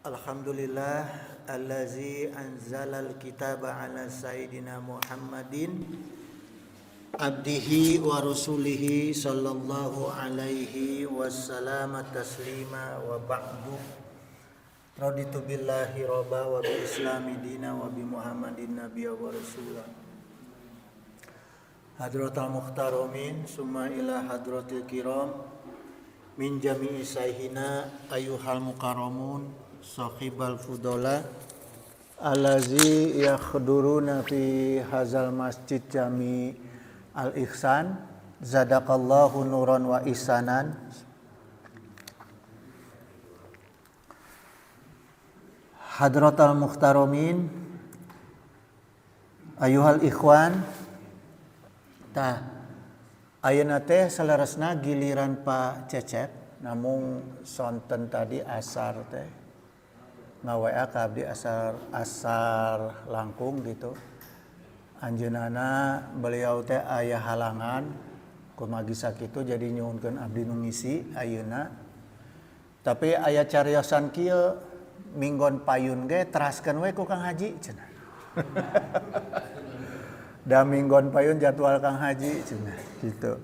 Alhamdulillah allazi anzalal kitaba ala sayyidina Muhammadin abdihi wa rasulihi sallallahu alaihi wasallam taslima wa ba'du. Raditu billahi robba wa bi islami dina wa bi Muhammadin nabiyya wa rasulah. Hadratal muhtaramin summa ila hadratil kiram min jami'i sayhina ayyuhal mukarramun sahibal fudola allazi yakhduruna fi hazal masjid jami al-ihsan zadakallahu nuran wa ihsanan. Hadratal muhtaramin ayyuhal ikhwan, tah ayeuna teh salerosna giliran Pak Cecep, namun sonten tadi asar teh ngawa ka abdi asar langkung gitu. Anjeunana beliau teh aya halangan kumagi sakitu jadi nyuhunkeun abdi nu ngisi ayeuna. Tapi aya cariosan kieu minggon payun ge teraskeun we ku Kang Haji cenah. Da minggon payun jadwal Kang Haji cenah gitu.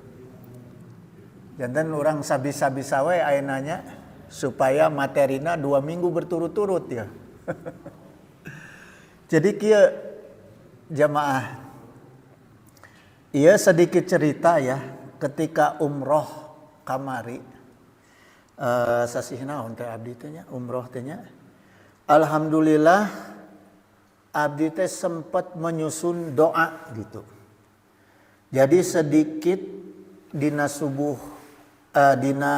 Janten urang sabisa-bisa we aya nanya supaya materina 2 minggu berturut-turut ya. Jadi kieu jamaah, ieu sedikit cerita ya ketika umroh kamari sasih naon teh abdi teh nya umroh teh nya. Alhamdulillah abdi teh sempat menyusun doa gitu. Jadi sedikit dina subuh dina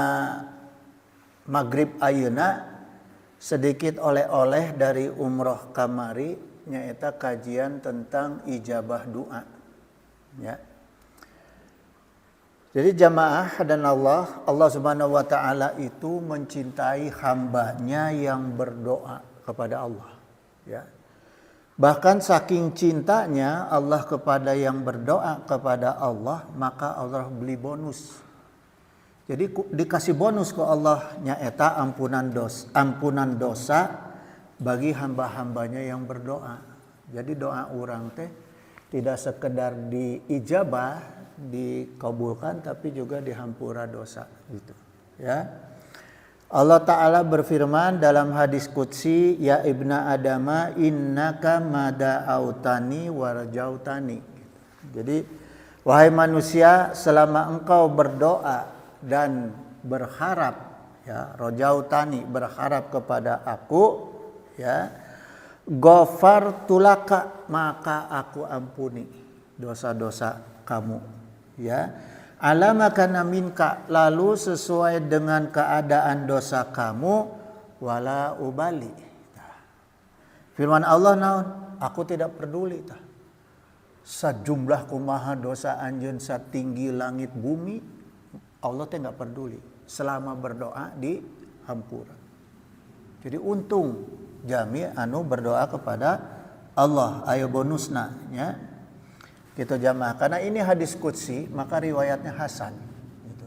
maghrib ayeuna sedikit oleh-oleh dari umroh kamari nyaeta kajian tentang ijabah doa ya. Jadi jamaah dan Allah Subhanahu wa taala itu mencintai hambanya yang berdoa kepada Allah ya. Bahkan saking cintanya Allah kepada yang berdoa kepada Allah, maka Allah beli bonus. Jadi dikasih bonus ke Allah nyaeta ampunan dosa bagi hamba-hambanya yang berdoa. Jadi doa orang teh tidak sekedar diijabah, dikabulkan, tapi juga dihampura dosa gitu ya. Allah Ta'ala berfirman dalam hadis qudsi, ya ibna adama innaka mada'autani warjautani. Jadi wahai manusia, selama engkau berdoa dan berharap ya, rojautani berharap kepada aku ya, ghafartu laka maka aku ampuni dosa-dosa kamu ya. Alamakana minka lalu sesuai dengan keadaan dosa kamu wala ubali. Firman Allah naon? Aku tidak peduli tah. Sajumlah kumaha dosa anjeun satinggi langit bumi, Allah teh enggak peduli selama berdoa dihampura. Jadi untung jami anu berdoa kepada Allah aya bonusna nya. Gitu jamaah, karena ini hadis qudsi maka riwayatnya hasan gitu.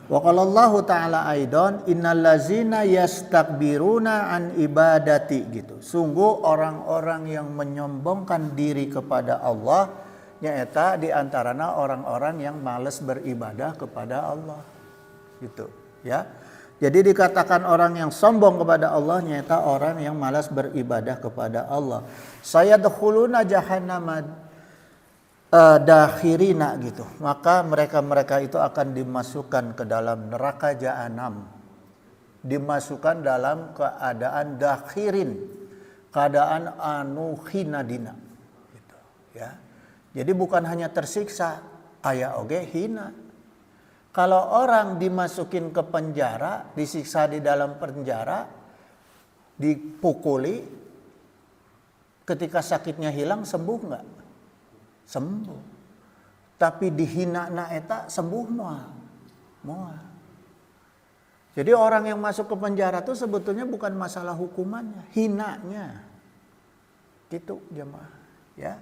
Wa qala Allah taala aidan innal ladzina yastakbiruna an ibadati gitu. Sungguh orang-orang yang menyombongkan diri kepada Allah nyaeta di antarana orang-orang yang malas beribadah kepada Allah gitu ya. Jadi dikatakan orang yang sombong kepada Allah nyaeta orang yang malas beribadah kepada Allah. Sayadkhuluna jahannama dakhirina gitu, maka mereka itu akan dimasukkan ke dalam neraka jahanam, dimasukkan dalam keadaan dakhirin, keadaan anu hinadina gitu ya. Jadi bukan hanya tersiksa, aya oge hina. Kalau orang dimasukin ke penjara, disiksa di dalam penjara, dipukuli, ketika sakitnya hilang sembuh enggak? Sembuh. Tapi dihina na eta sembuh moal. Jadi orang yang masuk ke penjara itu sebetulnya bukan masalah hukumannya, hinanya. Gitu jemaah ya.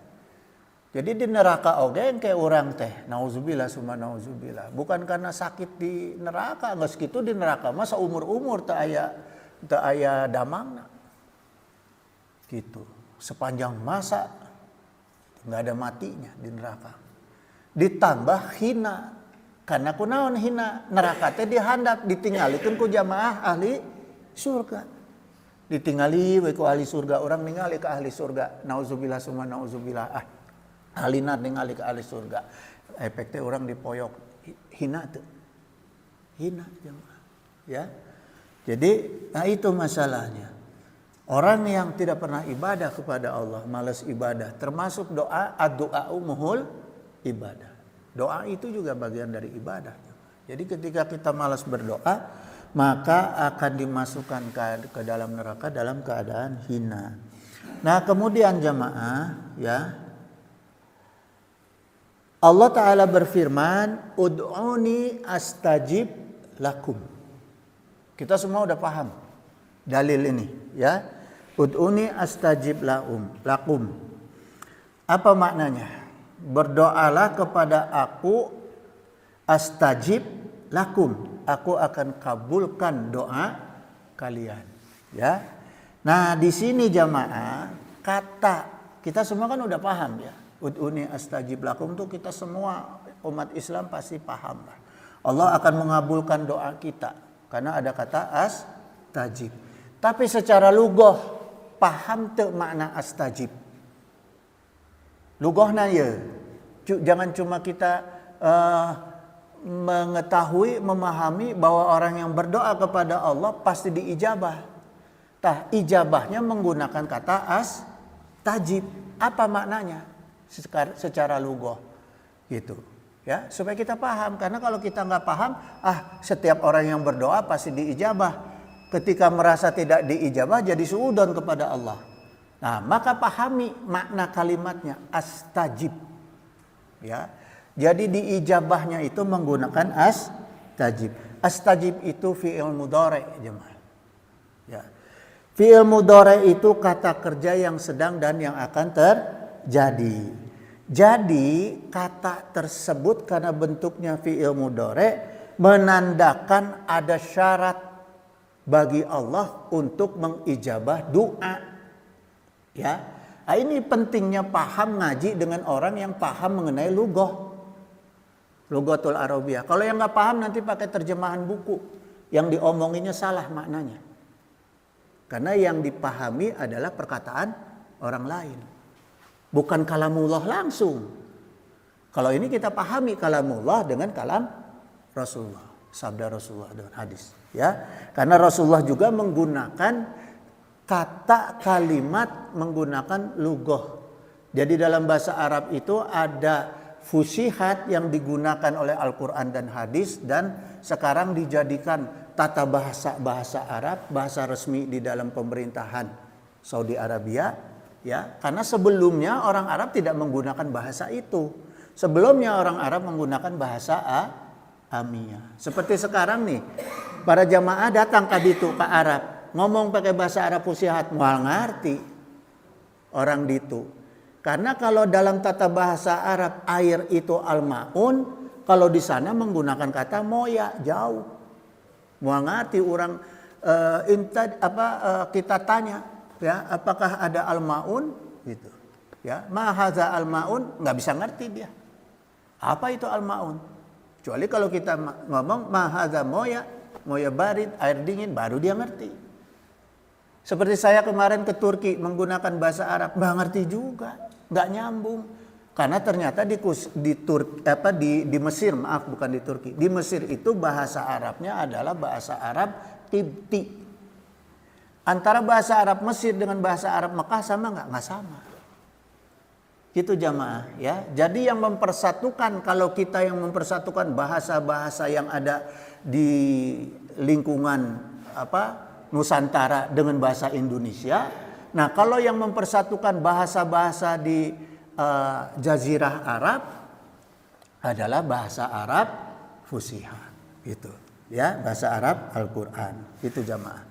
Jadi di neraka oge kayak orang teh, nauzubillah summa nauzubillah. Bukan karena sakit di neraka, geus kitu di neraka mah saumur-umur teu aya teu aya damangna. Gitu. Sepanjang masa nggak ada matinya di neraka. Ditambah hina. Karena kunaon hina? Neraka teh dihandap, ditinggalikeun ku jamaah ahli surga. Ditinggali we ku ahli surga, orang ningali ke ahli surga. Nauzubillah summa nauzubillah. Alina ningali ke ahli surga. Efek teh orang dipoyok hina tuh. Hina jamaah. Ya. Jadi, nah itu masalahnya. Orang yang tidak pernah ibadah kepada Allah, malas ibadah, termasuk doa, ad-du'a'u muhul ibadah. Doa itu juga bagian dari ibadah. Jadi ketika kita malas berdoa, maka akan dimasukkan ke dalam neraka dalam keadaan hina. Nah, kemudian jamaah, ya. Allah Ta'ala berfirman, ud'uni astajib lakum. Kita semua udah paham dalil ini, ya. Ud'uni astajib lakum. Apa maknanya? Berdoalah kepada aku, astajib lakum. Aku akan kabulkan doa kalian, ya. Nah, di sini jamaah, kata kita semua kan udah paham, ya. Ud'uni astajib lakum tuh kita semua umat Islam pasti paham. Allah akan mengabulkan doa kita karena ada kata astajib. Tapi secara lugoh paham teu makna astajib. Lugohna ya. Jangan cuma kita mengetahui, memahami bahwa orang yang berdoa kepada Allah pasti diijabah. Tah, ijabahnya menggunakan kata astajib. Apa maknanya? Secara lugoh gitu, ya, supaya kita paham. Karena kalau kita nggak paham, setiap orang yang berdoa pasti diijabah. Ketika merasa tidak diijabah jadi suudzon kepada Allah. Nah, maka pahami makna kalimatnya astajib, ya. Jadi diijabahnya itu menggunakan astajib. Astajib itu fi'il mudhari, jemaah, ya. Fi'il mudhari itu kata kerja yang sedang dan yang akan terjadi. Jadi kata tersebut karena bentuknya fi'il mudhari menandakan ada syarat bagi Allah untuk mengijabah doa. Ya. Nah, ini pentingnya paham ngaji dengan orang yang paham mengenai lughah. Lughatul Arabiyah. Kalau yang nggak paham nanti pakai terjemahan buku yang diomonginnya salah maknanya. Karena yang dipahami adalah perkataan orang lain. Bukan kalamullah langsung. Kalau ini kita pahami kalamullah dengan kalam Rasulullah, sabda Rasulullah dengan hadis, ya. Karena Rasulullah juga menggunakan kata kalimat menggunakan lughah. Jadi dalam bahasa Arab itu ada fusihat yang digunakan oleh Al-Qur'an dan hadis dan sekarang dijadikan tata bahasa Arab, bahasa resmi di dalam pemerintahan Saudi Arabia. Ya, karena sebelumnya orang Arab tidak menggunakan bahasa itu. Sebelumnya orang Arab menggunakan bahasa Amiyah. Seperti sekarang nih, para jamaah datang ke Arab, ngomong pakai bahasa Arab fusihat, moal ngerti orang ditu. Karena kalau dalam tata bahasa Arab air itu al-maun, kalau di sana menggunakan kata moya, jauh. Moal ngerti orang kita tanya, ya, apakah ada al-maun gitu, ya, ma hadza al-maun, nggak bisa ngerti dia apa itu al-maun, kecuali kalau kita ngomong ma hadza moya barid, air dingin, baru dia ngerti. Seperti saya kemarin ke Turki menggunakan bahasa Arab, nggak ngerti juga, nggak nyambung, karena ternyata di Mesir, maaf bukan di Turki, di Mesir itu bahasa Arabnya adalah bahasa Arab Qibti. Antara bahasa Arab Mesir dengan bahasa Arab Mekah sama nggak? Nggak sama. Gitu jamaah, ya. Jadi yang mempersatukan, kalau kita yang mempersatukan bahasa-bahasa yang ada di lingkungan Nusantara dengan bahasa Indonesia. Nah, kalau yang mempersatukan bahasa-bahasa di Jazirah Arab adalah bahasa Arab Fusihah, gitu. Ya, bahasa Arab Al-Qur'an. Itu jamaah.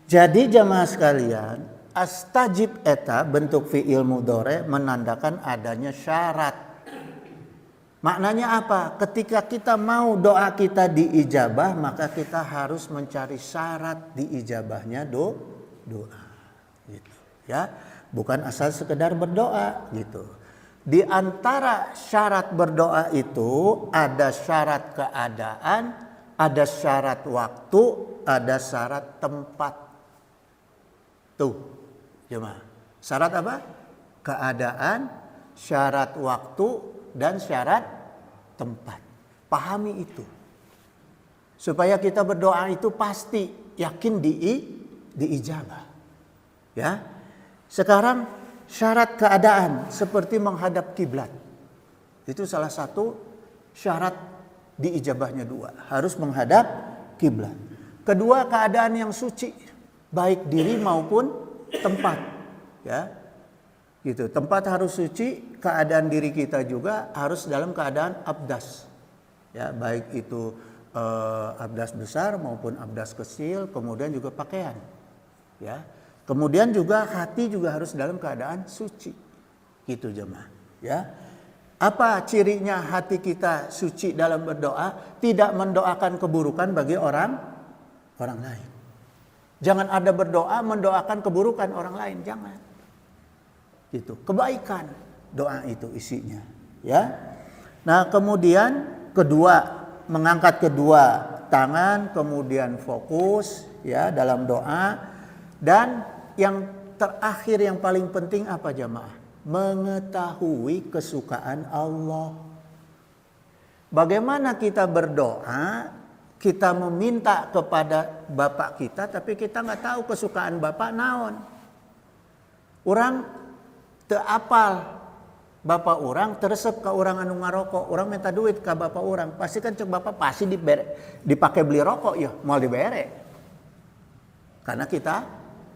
Jadi jamaah sekalian, astajib eta bentuk fi'il mudhari menandakan adanya syarat. Maknanya apa? Ketika kita mau doa kita diijabah, maka kita harus mencari syarat diijabahnya doa. Gitu. Ya, bukan asal sekedar berdoa gitu. Di antara syarat berdoa itu ada syarat keadaan, ada syarat waktu, ada syarat tempat. Tuh, jemaah. Syarat apa? Keadaan, syarat waktu, dan syarat tempat. Pahami itu. Supaya kita berdoa itu pasti yakin diijabah. Ya. Sekarang syarat keadaan seperti menghadap kiblat. Itu salah satu syarat diijabahnya doa. Harus menghadap kiblat. Kedua, keadaan yang suci, baik diri maupun tempat. Ya. Gitu. Tempat harus suci, keadaan diri kita juga harus dalam keadaan abdas. Ya, baik itu abdas besar maupun abdas kecil, kemudian juga pakaian. Ya. Kemudian juga hati juga harus dalam keadaan suci. Gitu jemaah. Ya. Apa cirinya hati kita suci dalam berdoa? Tidak mendoakan keburukan bagi orang lain. Jangan ada berdoa mendoakan keburukan orang lain, jangan. Gitu. Kebaikan doa itu isinya, ya. Nah, kemudian kedua, mengangkat kedua tangan, kemudian fokus ya dalam doa, dan yang terakhir yang paling penting apa jemaah? Mengetahui kesukaan Allah. Bagaimana kita berdoa, kita meminta kepada Bapak kita, tapi kita nggak tahu kesukaan Bapak naon. Orang teu apal bapak orang teresep ke orang anu ngarokok, orang minta duit ke bapak orang, pasti kan cek bapak pasti dipakai beli rokok ya, mau dibere. Karena kita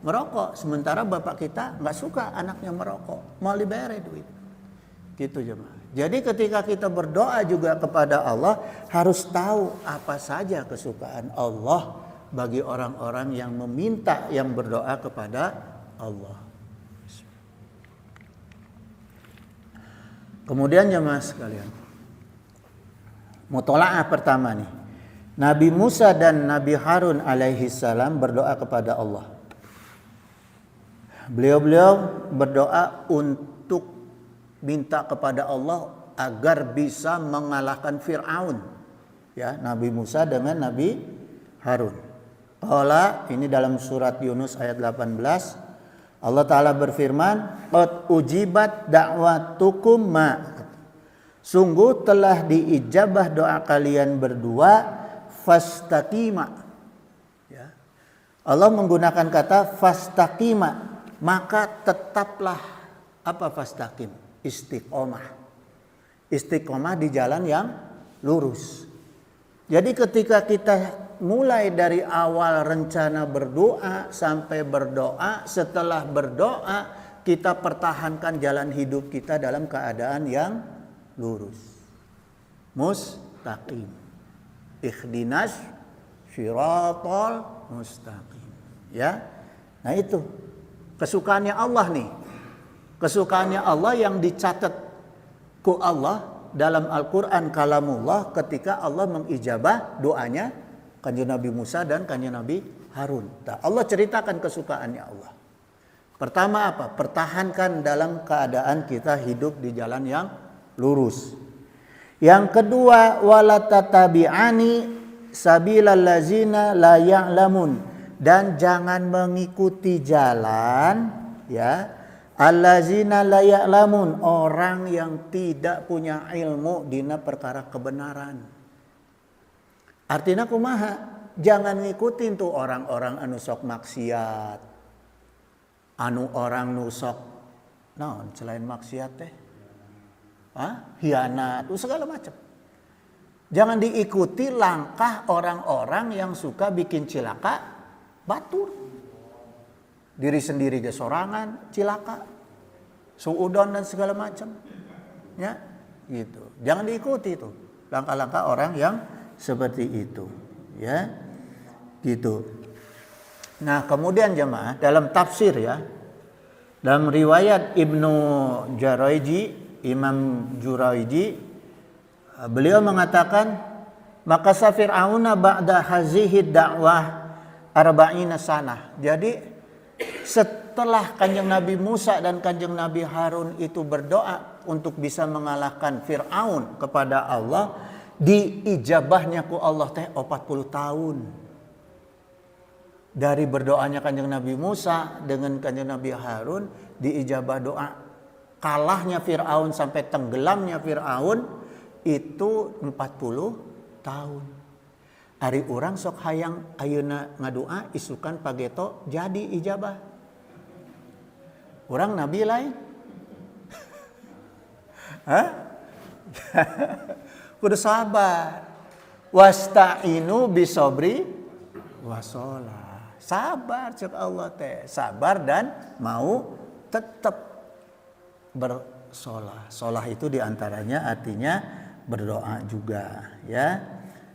merokok, sementara bapak kita nggak suka anaknya merokok, mau dibere duit. Gitu jemaah. Jadi ketika kita berdoa juga kepada Allah harus tahu apa saja kesukaan Allah bagi orang-orang yang meminta, yang berdoa kepada Allah. Kemudian jemaah sekalian, mutola'ah pertama nih. Nabi Musa dan Nabi Harun alaihi salam berdoa kepada Allah. Beliau berdoa untuk minta kepada Allah agar bisa mengalahkan Fir'aun. Ya, Nabi Musa dengan Nabi Harun. Qala, ini dalam surat Yunus ayat 18. Allah Ta'ala berfirman, qad ujibat da'watukum ma. Sungguh telah diijabah doa kalian berdua, fastaqima. Ya. Allah menggunakan kata fastaqima, maka tetaplah. Apa fastaqim? Istiqomah. Istiqomah di jalan yang lurus. Jadi ketika kita mulai dari awal rencana berdoa sampai berdoa, setelah berdoa kita pertahankan jalan hidup kita dalam keadaan yang lurus. Mustaqim. Ihdinas syiratal mustaqim. Ya. Nah itu kesukaannya Allah nih. Kesukaannya Allah yang dicatat ku Allah dalam Al-Quran kalamullah ketika Allah mengijabah doanya Kanjeng Nabi Musa dan Kanjeng Nabi Harun. Nah, Allah ceritakan kesukaannya Allah. Pertama apa? Pertahankan dalam keadaan kita hidup di jalan yang lurus. Yang kedua, wala tatabi'ani sabilal lazina la ya'lamun, dan jangan mengikuti jalan ya allazina la ya'lamun, orang yang tidak punya ilmu dina perkara kebenaran. Artinya kumaha? Jangan ngikutin tuh orang-orang anu sok maksiat. Anu orang nusok naon selain maksiat teh? Hianat, segala macam. Jangan diikuti langkah orang-orang yang suka bikin cilaka, batur. Diri sendiri ge sorangan, cilaka, suudon dan segala macam. Ya, gitu. Jangan diikuti itu langkah-langkah orang yang seperti itu, ya. Gitu. Nah, kemudian jemaah dalam tafsir ya. Dalam riwayat Ibnu Jurayji, Imam Jurayji Beliau mengatakan, maka Fir'auna ba'da hazihi da'wah arba'ina sanah. Jadi setelah Kanjeng Nabi Musa dan Kanjeng Nabi Harun itu berdoa untuk bisa mengalahkan Fir'aun kepada Allah, diijabahnya ku Allah teh 40 tahun. Dari berdoanya Kanjeng Nabi Musa dengan Kanjeng Nabi Harun, diijabah doa. Kalahnya Fir'aun sampai tenggelamnya Fir'aun itu 40 tahun. Ari urang sok hayang ayeuna ngadoa isukan pageto jadi ijabah. Urang nabi lain. Hah? Kudu sabar. Wasta'inu bisobri wasolah. Sabar cek Allah teh. Sabar dan mau tetap bersolah. Solah itu diantaranya artinya berdoa juga, ya.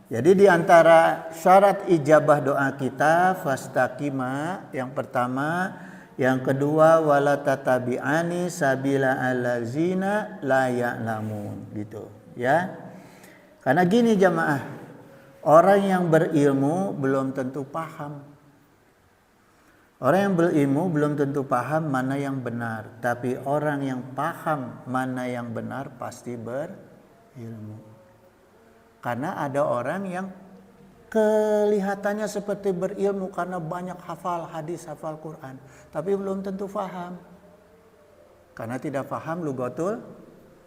Jadi di antara syarat ijabah doa kita fastaqima yang pertama, yang kedua wala tatabi'ani sabila allazina la ya'lamun gitu, ya. Karena gini jamaah, orang yang berilmu belum tentu paham. Orang yang berilmu belum tentu paham mana yang benar, tapi orang yang paham mana yang benar pasti berilmu. Karena ada orang yang kelihatannya seperti berilmu karena banyak hafal hadis, hafal Quran, tapi belum tentu faham. Karena tidak faham lugatul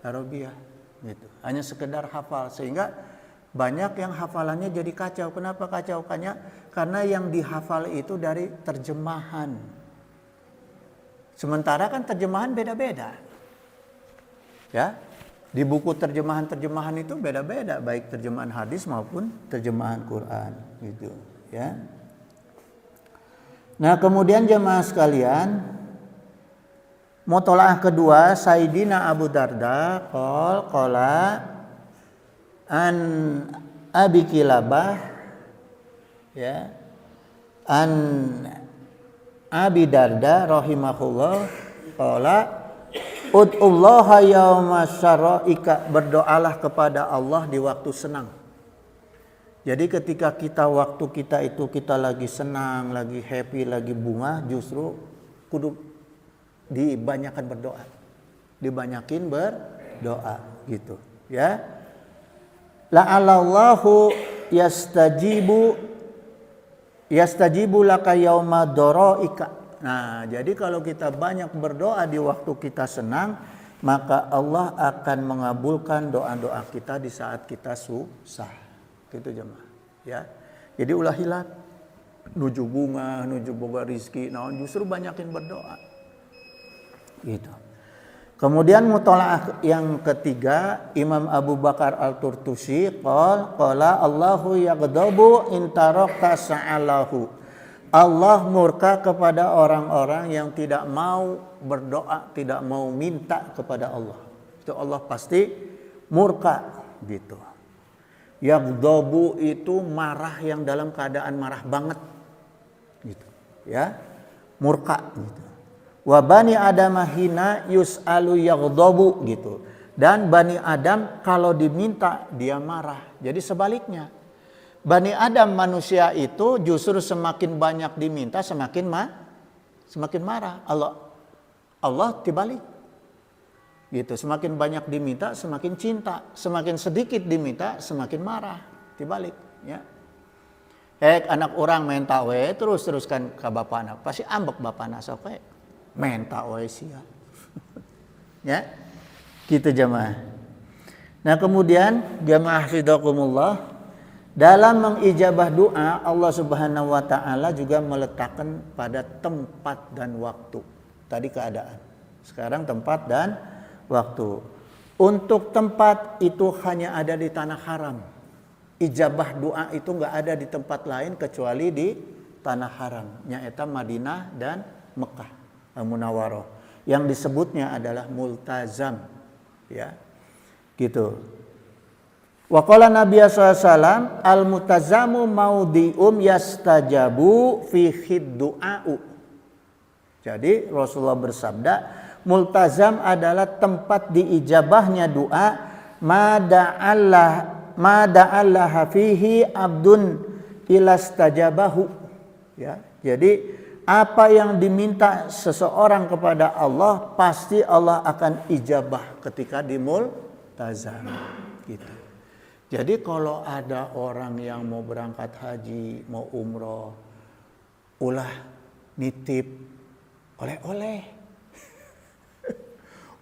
Arabiyah gitu. Hanya sekedar hafal sehingga banyak yang hafalannya jadi kacau. Kenapa kacau? Karena yang dihafal itu dari terjemahan. Sementara kan terjemahan beda-beda. Ya. Di buku terjemahan itu beda-beda, baik terjemahan hadis maupun terjemahan Quran gitu, ya. Nah, kemudian jemaah sekalian, mutolaah kedua Sayyidina Abu Darda qala an Abi Kilabah, ya, an Abi Darda rahimahullah qala ud'ullaha yauma syara'ika, berdoalah kepada Allah di waktu senang. Jadi ketika waktu kita itu kita lagi senang, lagi happy, lagi bunga, justru kudu dibanyakan berdoa. Dibanyakin berdoa gitu, ya. La'allahu yastajibu laka yauma daraika. Nah, jadi kalau kita banyak berdoa di waktu kita senang, maka Allah akan mengabulkan doa-doa kita di saat kita susah. Gitu jemaah, ya. Jadi ulah hilat nuju bunga, nuju boga rizki, nah justru banyakin berdoa. Gitu. Kemudian mutolaah yang ketiga, Imam Abu Bakar Al-Turtusi qala Allahu yaghdabu in tarakta sa'alahu. Allah murka kepada orang-orang yang tidak mau berdoa, tidak mau minta kepada Allah. Itu Allah pasti murka gitu. Yaghdabu itu marah yang dalam keadaan marah banget gitu, ya. Murka gitu. Wa bani Adam hina yus'alu yaghdabu gitu. Dan Bani Adam kalau diminta dia marah. Jadi sebaliknya. Bani Adam manusia itu justru semakin banyak diminta semakin marah. Allah dibalik. Gitu, semakin banyak diminta semakin cinta, semakin sedikit diminta semakin marah, dibalik, ya. Anak orang menta we teruskan ke bapana, pasti ambek bapana sok we. Menta we sia. Ya. Gitu jemaah. Nah, kemudian jemaah fidakumullah, dalam mengijabah doa, Allah Subhanahu wa taala juga meletakkan pada tempat dan waktu. Tadi keadaan. Sekarang tempat dan waktu. Untuk tempat itu hanya ada di tanah haram. Ijabah doa itu enggak ada di tempat lain kecuali di tanah haram, nyaeta Madinah dan Mekah Al-Munawwarah. Yang disebutnya adalah multazam, ya. Gitu. Wa qala Nabi sallallahu alaihi wasallam al-mutazamu maudium yastajabu fihi du'a'u. Jadi Rasulullah bersabda, multazam adalah tempat diijabahnya doa ma da'allaha fihi abdun ilastajabahu. Ya, jadi apa yang diminta seseorang kepada Allah pasti Allah akan ijabah ketika dimultazam gitu. Jadi kalau ada orang yang mau berangkat haji, mau umroh, ulah nitip oleh-oleh.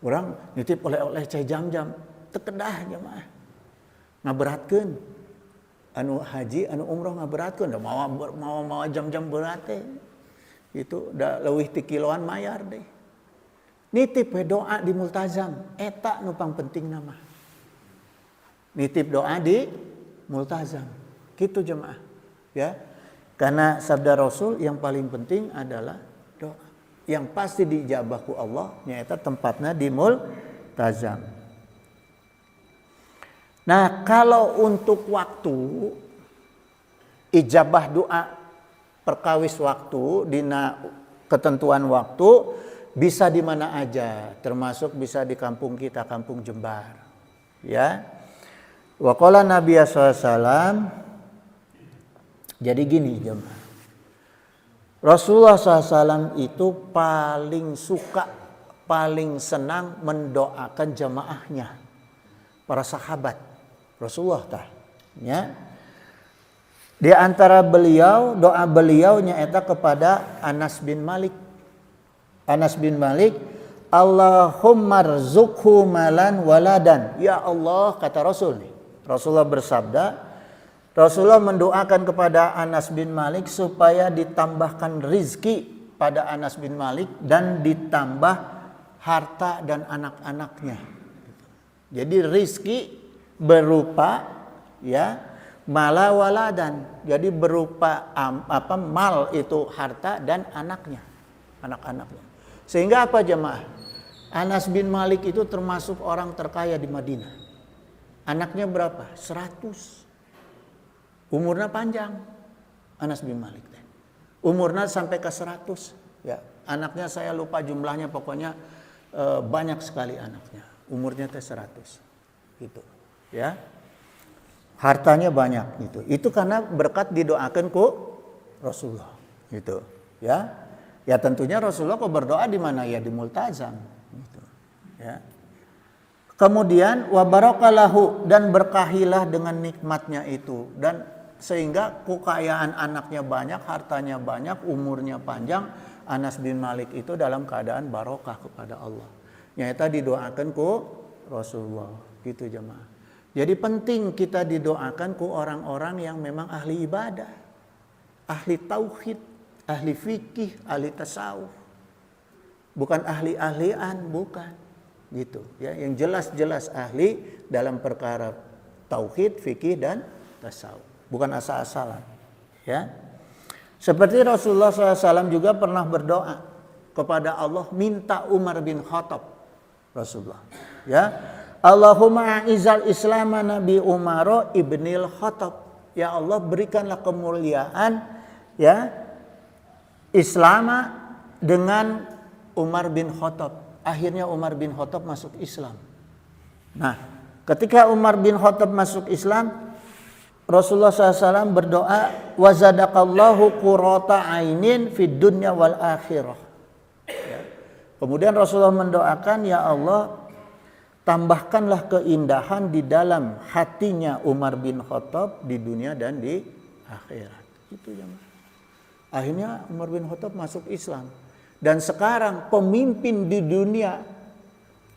Orang nitip oleh-oleh cai jam-jam, tekedah jemaah. Ngaberatkeun. Anu haji, anu umroh ngaberatkeun, da mau jam-jam berat teh. Itu da leuwih ti kiloan mayar deh. Nitip we doa di multazam, eta nu pang penting nama. Nitip doa di multazam. Gitu jemaah. Ya. Karena sabda Rasul yang paling penting adalah doa. Yang pasti diijabah ku Allah nyaeta tempatnya di multazam. Nah, kalau untuk waktu ijabah doa perkawis waktu dina ketentuan waktu bisa di mana aja, termasuk bisa di kampung kita, kampung Jembar. Ya. Wa qala Nabi SAW, jadi gini jemaah. Rasulullah SAW itu paling suka, paling senang mendoakan jamaahnya, para sahabat Rasulullah tah. Ya. Di antara beliau, doa beliau nyaeta kepada Anas bin Malik. Anas bin Malik, Allahumma rzuqhu malan waladan. Ya Allah, kata Rasul nih. Rasulullah bersabda, Rasulullah mendoakan kepada Anas bin Malik supaya ditambahkan rizki pada Anas bin Malik dan ditambah harta dan anak-anaknya. Jadi rizki berupa ya mala waladan. Jadi berupa mal itu harta dan anaknya, anak-anaknya. Sehingga apa jemaah? Anas bin Malik itu termasuk orang terkaya di Madinah. Anaknya berapa? 100. Umurnya panjang. Anas bin Malik. Umurnya sampai ke 100. Ya, anaknya saya lupa jumlahnya, pokoknya banyak sekali anaknya. Umurnya teh 100. Gitu. Ya. Hartanya banyak gitu. Itu karena berkat didoakan ku Rasulullah. Gitu. Ya. Ya tentunya Rasulullah kok berdoa di mana? Ya di multazam. Gitu. Ya. Kemudian wa barakalahu, dan berkahilah dengan nikmatnya itu, dan sehingga kekayaan anaknya banyak, hartanya banyak, umurnya panjang. Anas bin Malik itu dalam keadaan barokah kepada Allah. Nyata didoakan ku Rasulullah. Gitu jemaah. Jadi penting kita didoakan ku orang-orang yang memang ahli ibadah, ahli tauhid, ahli fikih, ahli tasawuf. Bukan ahli-ahlian, bukan. Gitu ya, yang jelas-jelas ahli dalam perkara tauhid, fikih dan tasawuf, bukan asal-asalan. Ya, seperti Rasulullah SAW juga pernah berdoa kepada Allah minta Umar bin Khattab. Rasulullah, ya, Allahumma a'izal Islam Nabi Umar ibnil Khattab. Ya Allah, berikanlah kemuliaan ya Islam dengan Umar bin Khattab. Akhirnya Umar bin Khattab masuk Islam. Nah, ketika Umar bin Khattab masuk Islam, Rasulullah SAW berdoa, wazadakallahu qurrata ainin fid dunya wal akhirah. Ya. Kemudian Rasulullah mendoakan, ya Allah, tambahkanlah keindahan di dalam hatinya Umar bin Khattab di dunia dan di akhirat. Itu ya. Akhirnya Umar bin Khattab masuk Islam. Dan sekarang pemimpin di dunia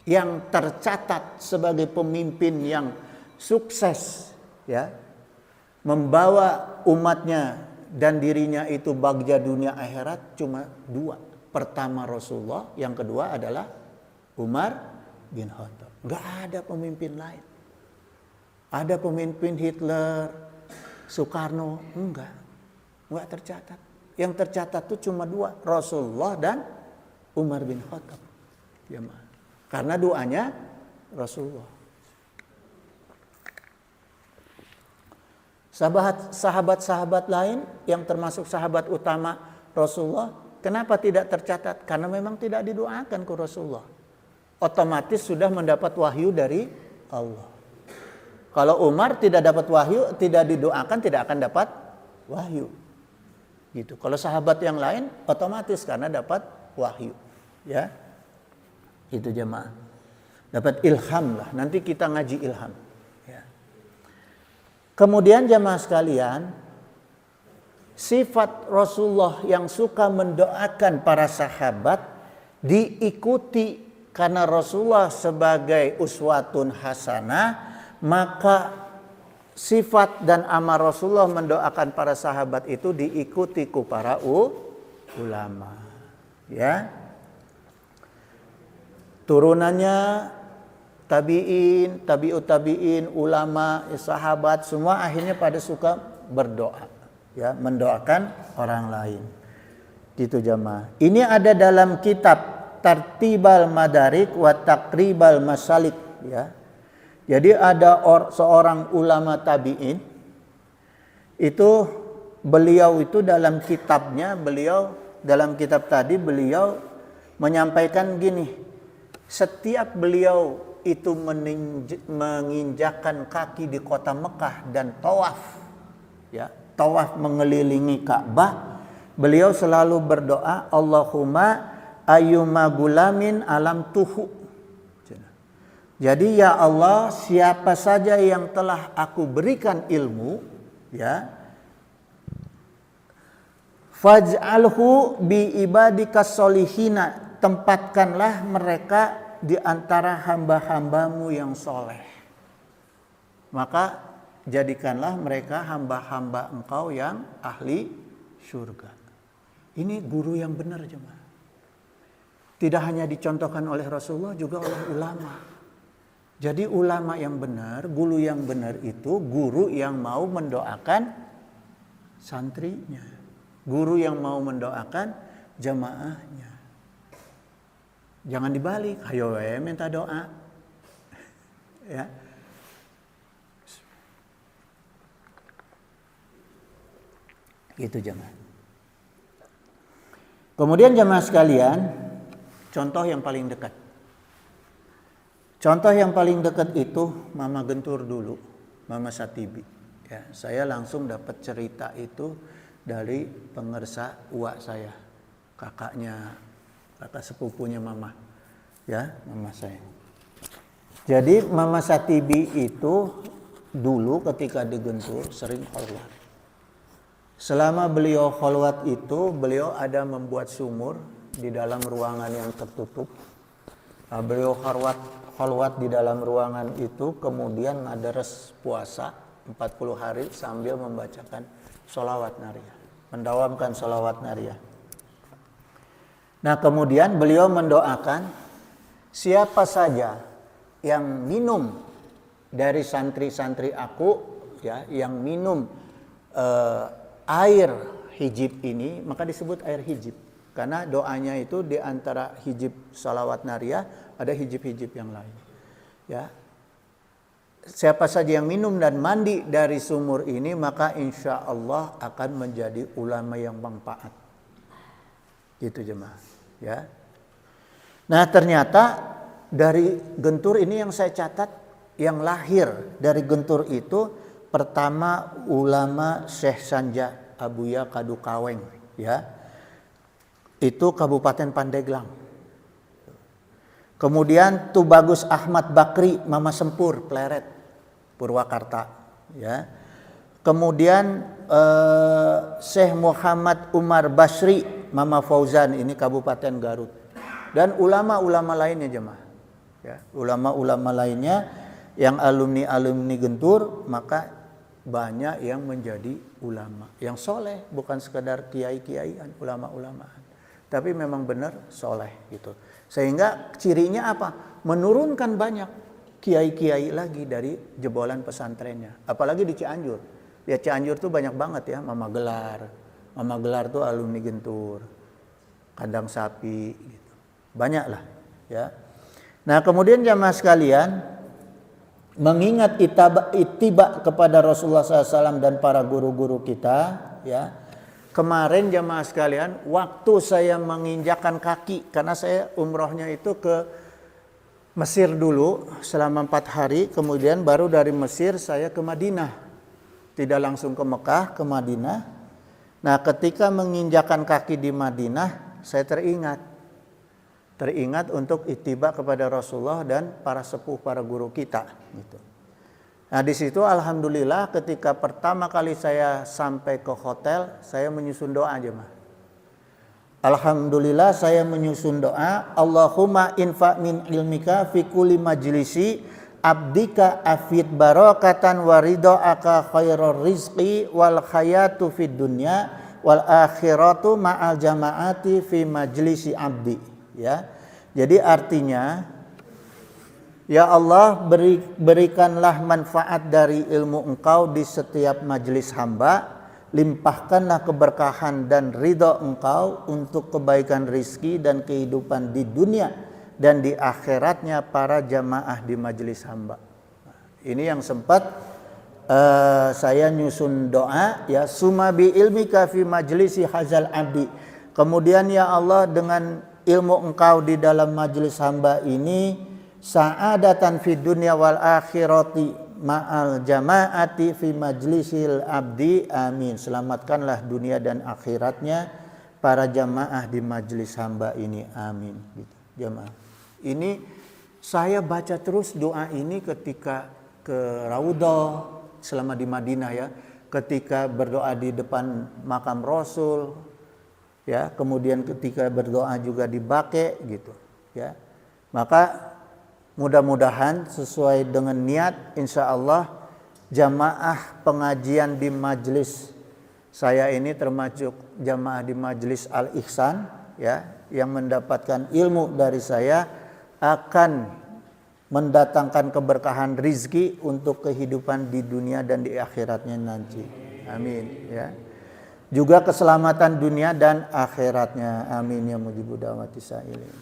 yang tercatat sebagai pemimpin yang sukses, ya, membawa umatnya dan dirinya itu bagja dunia akhirat cuma 2. Pertama Rasulullah, yang kedua adalah Umar bin Khattab. Enggak ada pemimpin lain. Ada pemimpin Hitler, Soekarno, enggak tercatat. Yang tercatat itu cuma 2, Rasulullah dan Umar bin Khattab. Ya, karena doanya Rasulullah. Sahabat-sahabat lain yang termasuk sahabat utama Rasulullah, kenapa tidak tercatat? Karena memang tidak didoakan ke Rasulullah. Otomatis sudah mendapat wahyu dari Allah. Kalau Umar tidak dapat wahyu, tidak didoakan, tidak akan dapat wahyu. Gitu. Kalau sahabat yang lain otomatis karena dapat wahyu, ya. Itu jemaah. Dapat ilham lah. Nanti kita ngaji ilham, ya. Kemudian jemaah sekalian, sifat Rasulullah yang suka mendoakan para sahabat diikuti karena Rasulullah sebagai uswatun hasanah, maka sifat dan amal Rasulullah mendoakan para sahabat itu diikuti ku para ulama, ya. Turunannya tabi'in, tabi'ut tabi'in, ulama, sahabat semua akhirnya pada suka berdoa, ya, mendoakan orang lain. Gitu jamaah. Ini ada dalam kitab Tartibal Madarik wa Taqribal Masalik, ya. Jadi ada seorang ulama tabi'in, itu beliau itu dalam kitabnya, dalam kitab tadi beliau menyampaikan gini, setiap beliau itu menginjakkan kaki di kota Mekah dan tawaf, ya, tawaf mengelilingi Ka'bah, beliau selalu berdoa, Allahumma ayyuma gulamin alam tuhu. Jadi ya Allah, siapa saja yang telah aku berikan ilmu, ya, faj'alhu bi ibadika solihina, tempatkanlah mereka di antara hamba-hambamu yang soleh. Maka jadikanlah mereka hamba-hamba engkau yang ahli surga. Ini guru yang benar jemaah. Tidak hanya dicontohkan oleh Rasulullah, juga oleh ulama. Jadi ulama yang benar, guru yang benar itu guru yang mau mendoakan santrinya. Guru yang mau mendoakan jamaahnya. Jangan dibalik, ayo minta doa. Ya. Gitu jamaah. Kemudian jamaah sekalian, contoh yang paling dekat. Contoh yang paling dekat itu Mama Gentur dulu, Mama Satibi. Ya, saya langsung dapat cerita itu dari pengersa uak saya, kakak sepupunya Mama, ya, Mama saya. Jadi Mama Satibi itu dulu ketika di Gentur sering kholwat. Selama beliau kholwat itu, beliau ada membuat sumur di dalam ruangan yang tertutup. Nah, beliau kholwat di dalam ruangan itu, kemudian ngadares puasa 40 hari sambil membacakan sholawat nariyah, mendawamkan sholawat nariyah. Nah, kemudian beliau mendoakan siapa saja yang minum dari santri-santri aku, ya, yang minum air hijib ini, maka disebut air hijib. Karena doanya itu di antara hijib sholawat nariyah ada hijib-hijib yang lain. Ya. Siapa saja yang minum dan mandi dari sumur ini, maka insya Allah akan menjadi ulama yang manfaat. Gitu jemaah. Ya. Nah, ternyata dari Gentur ini yang saya catat, yang lahir dari Gentur itu pertama ulama Syekh Sanja Abuya Kadukaweng, ya. Itu Kabupaten Pandeglang. Kemudian Tubagus Ahmad Bakri Mama Sempur Pleret Purwakarta, ya. Kemudian Syekh Muhammad Umar Basri Mama Fauzan, ini Kabupaten Garut. Dan ulama-ulama lainnya jemaah, ya. Ulama-ulama lainnya yang alumni-alumni Gentur, maka banyak yang menjadi ulama yang soleh, bukan sekedar kiai-kiaian, ulama-ulamaan, tapi memang benar soleh gitu. Sehingga cirinya apa? Menurunkan banyak kiai-kiai lagi dari jebolan pesantrennya. Apalagi di Cianjur. Ya, Cianjur tuh banyak banget ya, Mama Gelar. Mama Gelar tuh alumni Gentur. Kandang Sapi gitu. Banyak lah, ya. Nah, kemudian jamaah sekalian, mengingat ittiba kepada Rasulullah SAW dan para guru-guru kita, ya. Kemarin jamaah sekalian, waktu saya menginjakkan kaki, karena saya umrohnya itu ke Mesir dulu selama 4 hari, kemudian baru dari Mesir saya ke Madinah. Tidak langsung ke Mekah, ke Madinah. Nah, ketika menginjakan kaki di Madinah, saya teringat untuk ittiba kepada Rasulullah dan para sepuh, para guru kita gitu. Nah, di situ alhamdulillah ketika pertama kali saya sampai ke hotel, saya menyusun doa jemaah. Alhamdulillah saya menyusun doa, Allahumma infa min ilmika fi kulli majlisi abdika afid barakatan wa ridha'aka khairur rizqi wal hayatu fid dunya wal akhiratu ma'al jama'ati fi majlisi abdi. Ya. Jadi artinya, ya Allah, berikanlah manfaat dari ilmu Engkau di setiap majelis hamba, limpahkanlah keberkahan dan ridha Engkau untuk kebaikan rizki dan kehidupan di dunia dan di akhiratnya para jamaah di majelis hamba. Ini yang sempat saya nyusun doa, ya, summa bi ilmika fi majlisi hazal abdi. Kemudian ya Allah, dengan ilmu Engkau di dalam majelis hamba ini, sa'adatan fid dunya wal akhirati ma'al jama'ati fi majlisil abdi, amin. Selamatkanlah dunia dan akhiratnya para jamaah di majelis hamba ini, amin. Gitu, jamaah. Ini saya baca terus doa ini ketika ke Raudhah selama di Madinah, ya. Ketika berdoa di depan makam Rasul, ya. Kemudian ketika berdoa juga di Baqi gitu, ya. Maka mudah-mudahan sesuai dengan niat, insya Allah jamaah pengajian di majelis saya ini termasuk jamaah di majelis Al-Ihsan, ya, yang mendapatkan ilmu dari saya akan mendatangkan keberkahan rizki untuk kehidupan di dunia dan di akhiratnya nanti. Amin, ya. Juga keselamatan dunia dan akhiratnya. Amin ya mujibud da'wati sa'ilin.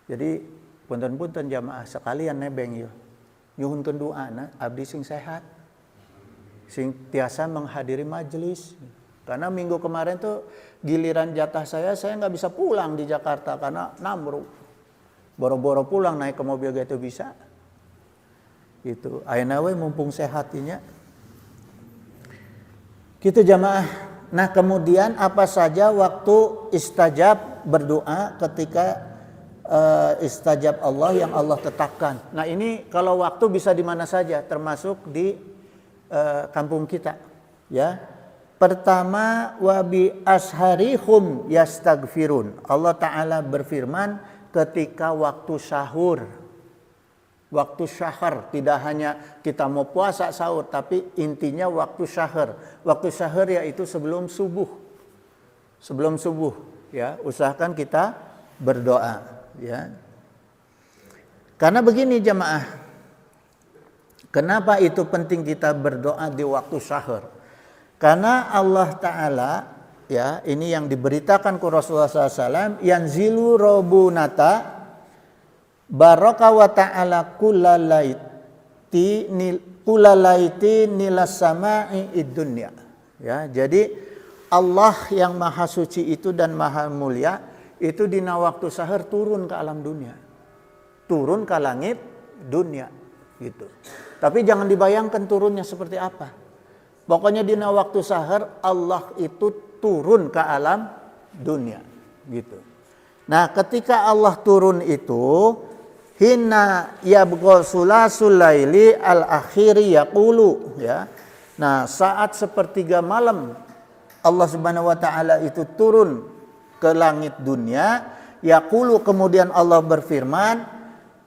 Jadi punten-punten jamaah sekalian nebeng yuk. Nyuhunkeun doana abdi sing sehat. Sing tiasa menghadiri majelis. Karena minggu kemarin tuh giliran jatah saya nggak bisa pulang di Jakarta karena nambruk. Boro-boro pulang naik ke mobil gitu bisa. Itu ayeuna we mumpung sehatinya. Gitu jamaah. Nah, kemudian apa saja waktu istajab berdoa ketika istajab Allah yang Allah tetapkan. Nah, ini kalau waktu bisa di mana saja, termasuk di kampung kita, ya. Pertama, wa bi asharihum yastaghfirun. Allah Ta'ala berfirman ketika waktu sahur. Waktu syahar, tidak hanya kita mau puasa sahur, tapi intinya waktu syahar. Waktu syahar yaitu sebelum subuh. Sebelum subuh, ya, usahakan kita berdoa, ya. Karena begini jamaah, kenapa itu penting kita berdoa di waktu sahur? Karena Allah Ta'ala, ya, ini yang diberitakan ke Rasulullah SAW, yanzilu robunata baraka wa ta'ala kulalaiti nilas sama'i id-dunya. Ya, jadi Allah yang maha suci itu dan maha mulia itu dina waktu sahur turun ke alam dunia. Turun ke langit dunia gitu. Tapi jangan dibayangkan turunnya seperti apa. Pokoknya dina waktu sahur Allah itu turun ke alam dunia gitu. Nah, ketika Allah turun itu hina yabqa sulasul laili al-akhiri yaqulu, ya. Nah, saat sepertiga malam Allah Subhanahu wa taala itu turun ke langit dunia, yaqulu, kemudian Allah berfirman,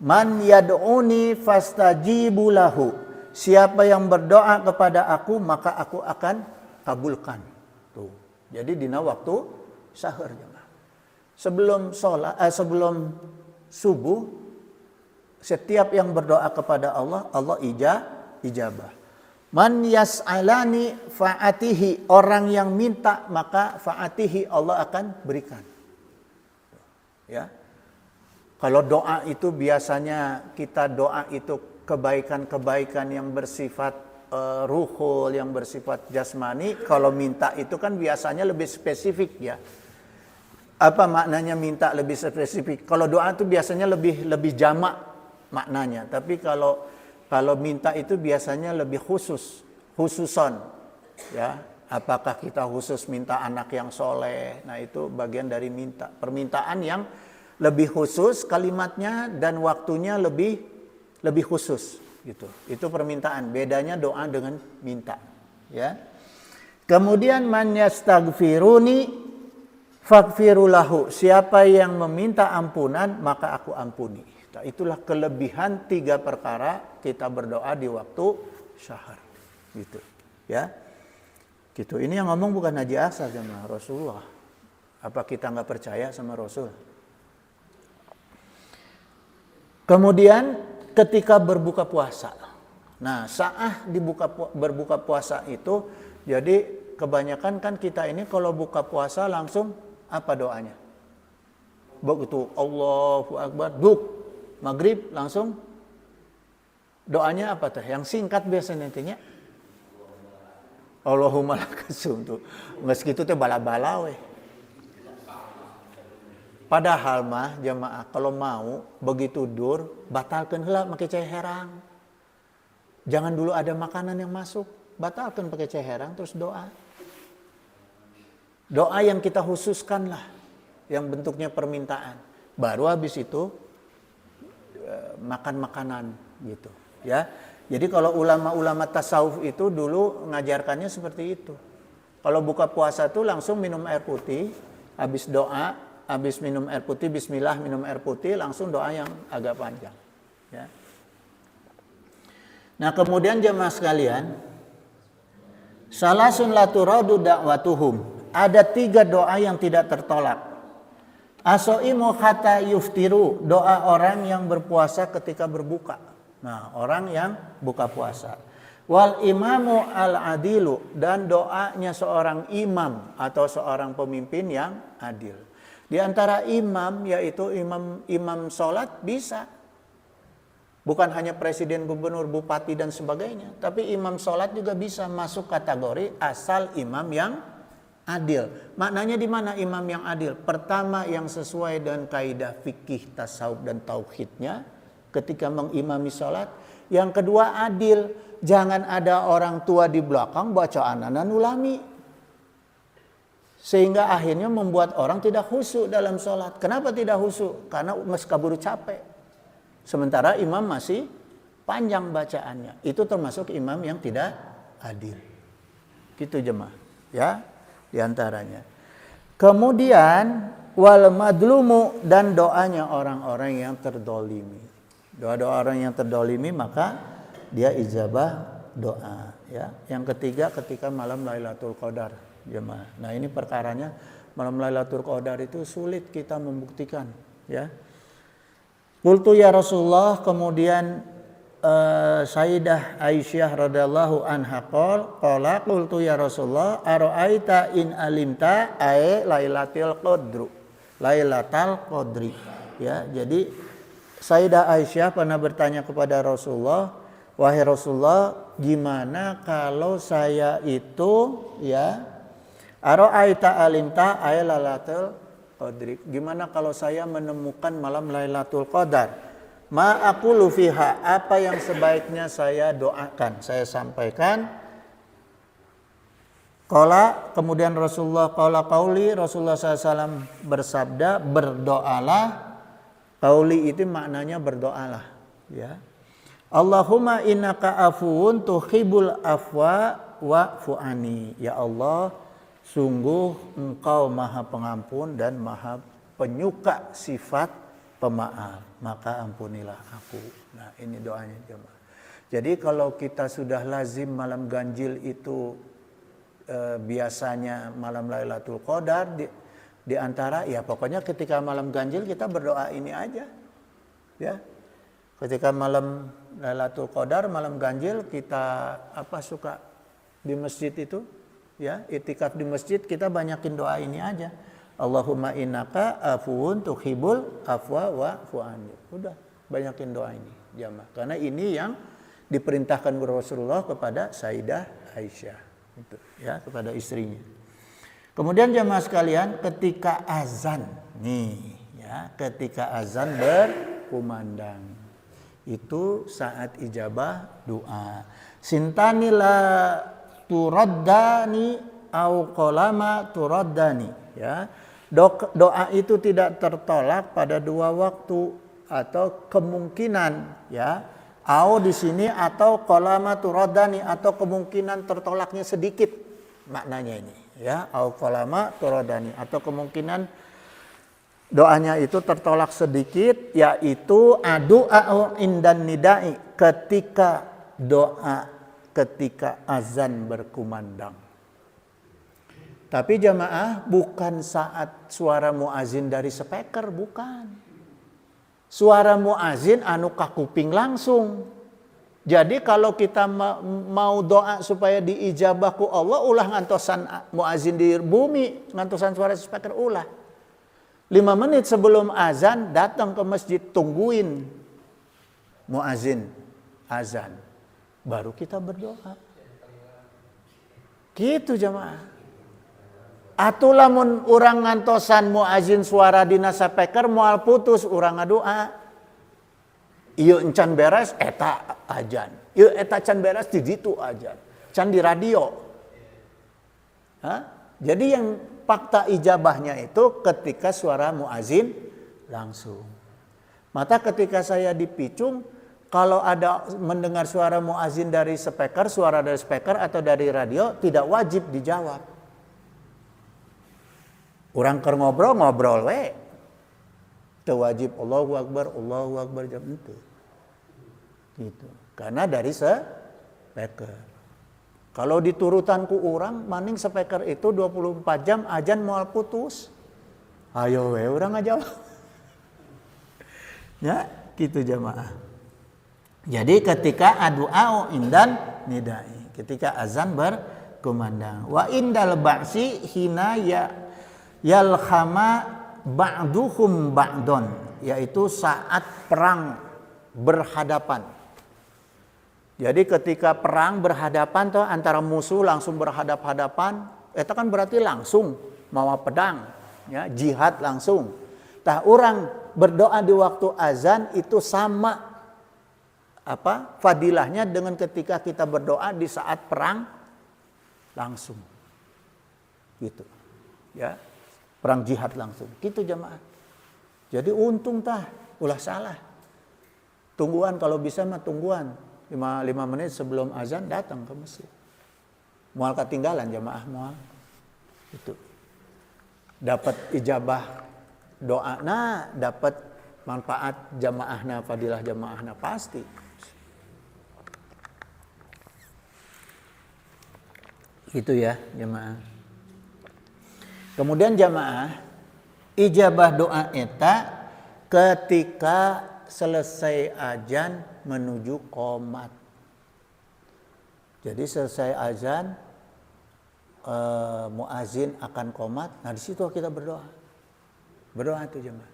man yad'uni fastajibu lahu. Siapa yang berdoa kepada aku maka aku akan kabulkan. Tuh. Jadi dina waktu sahur jemaah. Sebelum subuh, setiap yang berdoa kepada Allah, Allah ijabah. Man yas'alani fa'atihi, orang yang minta maka fa'atihi, Allah akan berikan. Ya. Kalau doa itu biasanya kita doa itu kebaikan-kebaikan yang bersifat ruhul, yang bersifat jasmani. Kalau minta itu kan biasanya lebih spesifik, ya. Apa maknanya minta lebih spesifik? Kalau doa itu biasanya lebih jamak. maknanya. Tapi kalau minta itu biasanya lebih khususon, ya. Apakah kita khusus minta anak yang soleh? Nah itu bagian dari minta. Permintaan yang lebih khusus kalimatnya dan waktunya lebih khusus, gitu. Itu permintaan. Bedanya doa dengan minta, ya. Kemudian man yastaghfiruni faghfirulahu. Siapa yang meminta ampunan maka aku ampuni. Nah, itulah kelebihan 3 perkara kita berdoa di waktu syahar, gitu, ya. Gitu. Ini yang ngomong bukan Haji Aksa, jemaah, Rasulullah. Apa kita nggak percaya sama Rasul? Kemudian ketika berbuka puasa. Nah, saat berbuka puasa itu, jadi kebanyakan kan kita ini kalau buka puasa langsung apa doanya? Begitu Allahu Akbar, maghrib langsung doanya apa tuh? Yang singkat biasanya nantinya. Allahumma lakasum tuh. Nggak segitu tuh bala-bala weh. Padahal mah jamaah kalau mau begitu dur batalkan heula make cai herang. Jangan dulu ada makanan yang masuk, batalkan pakai cai herang terus doa. Doa yang kita khususkan lah, yang bentuknya permintaan. Baru habis itu makan makanan gitu, ya. Jadi kalau ulama-ulama tasawuf itu dulu ngajarkannya seperti itu. Kalau buka puasa tuh langsung minum air putih, habis doa, habis minum air putih, bismillah minum air putih, langsung doa yang agak panjang, ya. Nah, kemudian jemaah sekalian, salasun la turadu da'watuhum. Ada 3 doa yang tidak tertolak. Asoimu hatta yuftiru, doa orang yang berpuasa ketika berbuka. Nah, orang yang buka puasa. Wal imamu al-adilu, dan doanya seorang imam atau seorang pemimpin yang adil. Di antara imam yaitu imam sholat bisa. Bukan hanya presiden, gubernur, bupati dan sebagainya, tapi imam sholat juga bisa masuk kategori asal imam yang adil. Maknanya di mana imam yang adil? Pertama, yang sesuai dengan kaidah fikih, tasawuf dan tauhidnya ketika mengimami sholat. Yang kedua, adil. Jangan ada orang tua di belakang baca anak nulami, sehingga akhirnya membuat orang tidak khusyuk dalam sholat. Kenapa tidak khusyuk? Karena nges kaburu capek. Sementara imam masih panjang bacaannya. Itu termasuk imam yang tidak adil. Gitu jemaah, ya, diantaranya. Kemudian wal madlumu, dan doanya orang-orang yang terdolimi. Doa-doa orang yang terdolimi maka dia ijabah doa, ya. Yang ketiga ketika malam Lailatul Qadar, jemaah. Nah, ini perkaranya malam Lailatul Qadar itu sulit kita membuktikan, ya. Qultu ya Rasulullah, kemudian Sayyidah Aisyah radhiyallahu anha qala qultu ya Rasulullah ara'aita in alimta ay lailatul qadri, ya. Jadi Sayyidah Aisyah pernah bertanya kepada Rasulullah, wahai Rasulullah, gimana kalau saya itu, ya, ara'aita alimta ay lailatul qadri, gimana kalau saya menemukan malam Lailatul Qadar? Ma aqulu fiha, apa yang sebaiknya saya doakan, saya sampaikan? Qala, kemudian Rasulullah Rasulullah SAW bersabda, berdoalah. Qauli itu maknanya berdoalah, ya. Allahumma innaka afuwun tuhibbul afwa wa'fu anni. Ya Allah, sungguh Engkau Maha Pengampun dan Maha Penyuka sifat pemaaf, maka ampunilah aku. Nah, ini doanya jemaah. Jadi kalau kita sudah lazim malam ganjil itu biasanya malam Lailatul Qadar, di antara, ya pokoknya ketika malam ganjil kita berdoa ini aja, ya. Ketika malam Lailatul Qadar, malam ganjil, kita suka di masjid itu, ya, itikaf di masjid, kita banyakin doa ini aja. Allahumma innaka afuwun tuhibbul afwa wa'fu anni. Udah, banyakin doa ini jamaah. Karena ini yang diperintahkan Rasulullah kepada Sayyidah Aisyah, itu, ya, kepada istrinya. Kemudian jamaah sekalian, ketika azan nih, ya, ketika azan berkumandang. Itu saat ijabah doa. Sintani la turaddani au qalama turaddani, ya. Doa itu tidak tertolak pada 2 waktu atau kemungkinan, ya. Au di sini atau qalama turaddani atau kemungkinan tertolaknya sedikit. Maknanya ini, ya. Au qalama turaddani atau kemungkinan doanya itu tertolak sedikit, yaitu doa indan nidai, ketika doa ketika azan berkumandang. Tapi jamaah, bukan saat suara muazin dari speaker, bukan. Suara muazin anu ka kuping langsung. Jadi kalau kita mau doa supaya diijabah ku Allah, ulah ngantosan muazin di bumi, ngantosan suara speaker ulah. 5 menit sebelum azan datang ke masjid, tungguin muazin azan, baru kita berdoa. Gitu jamaah. Atuh lamun urang ngantosan muazin suara dina sapeker moal putus urang ngadoa. Ieu encan beres eta azan. Ieu eta can beres di ditu azan. Can di radio. Jadi yang fakta ijabahnya itu ketika suara muazin langsung. Maka ketika saya di Picung, kalau ada mendengar suara muazin dari speaker, suara dari speaker atau dari radio, tidak wajib dijawab. Orang keur ngobrol we. Teu wajib Allahu Akbar jam itu. Gitu. Karena dari speaker. Kalau diturutan ku orang, maning speaker itu 24 jam azan moal putus. Ayo we urang ngajawab. Ya, gitu jamaah. Jadi ketika doa indan nidai, ketika azan berkumandang. Wa indal ba'si hina yalhama ba'duhum ba'don, yaitu saat perang berhadapan. Jadi ketika perang berhadapan tuh antara musuh langsung berhadap-hadapan, itu kan berarti langsung mawa pedang, ya, jihad langsung. Tah orang berdoa di waktu azan itu sama fadilahnya dengan ketika kita berdoa di saat perang langsung. Gitu. Ya. Perang jihad langsung. Gitu jamaah. Jadi untung tah ulah salah. Tungguan kalau bisa mah tungguan. 5 menit sebelum azan datang ke masjid. Mual ketinggalan jamaah mual. Itu. Dapat ijabah doana, dapat manfaat jamaahna, fadilah jamaahna pasti. Itu ya jamaah. Kemudian jamaah, ijabah doa eta ketika selesai azan menuju qomat. Jadi selesai azan, muazin akan qomat. Nah di situ kita berdoa. Berdoa itu jemaah.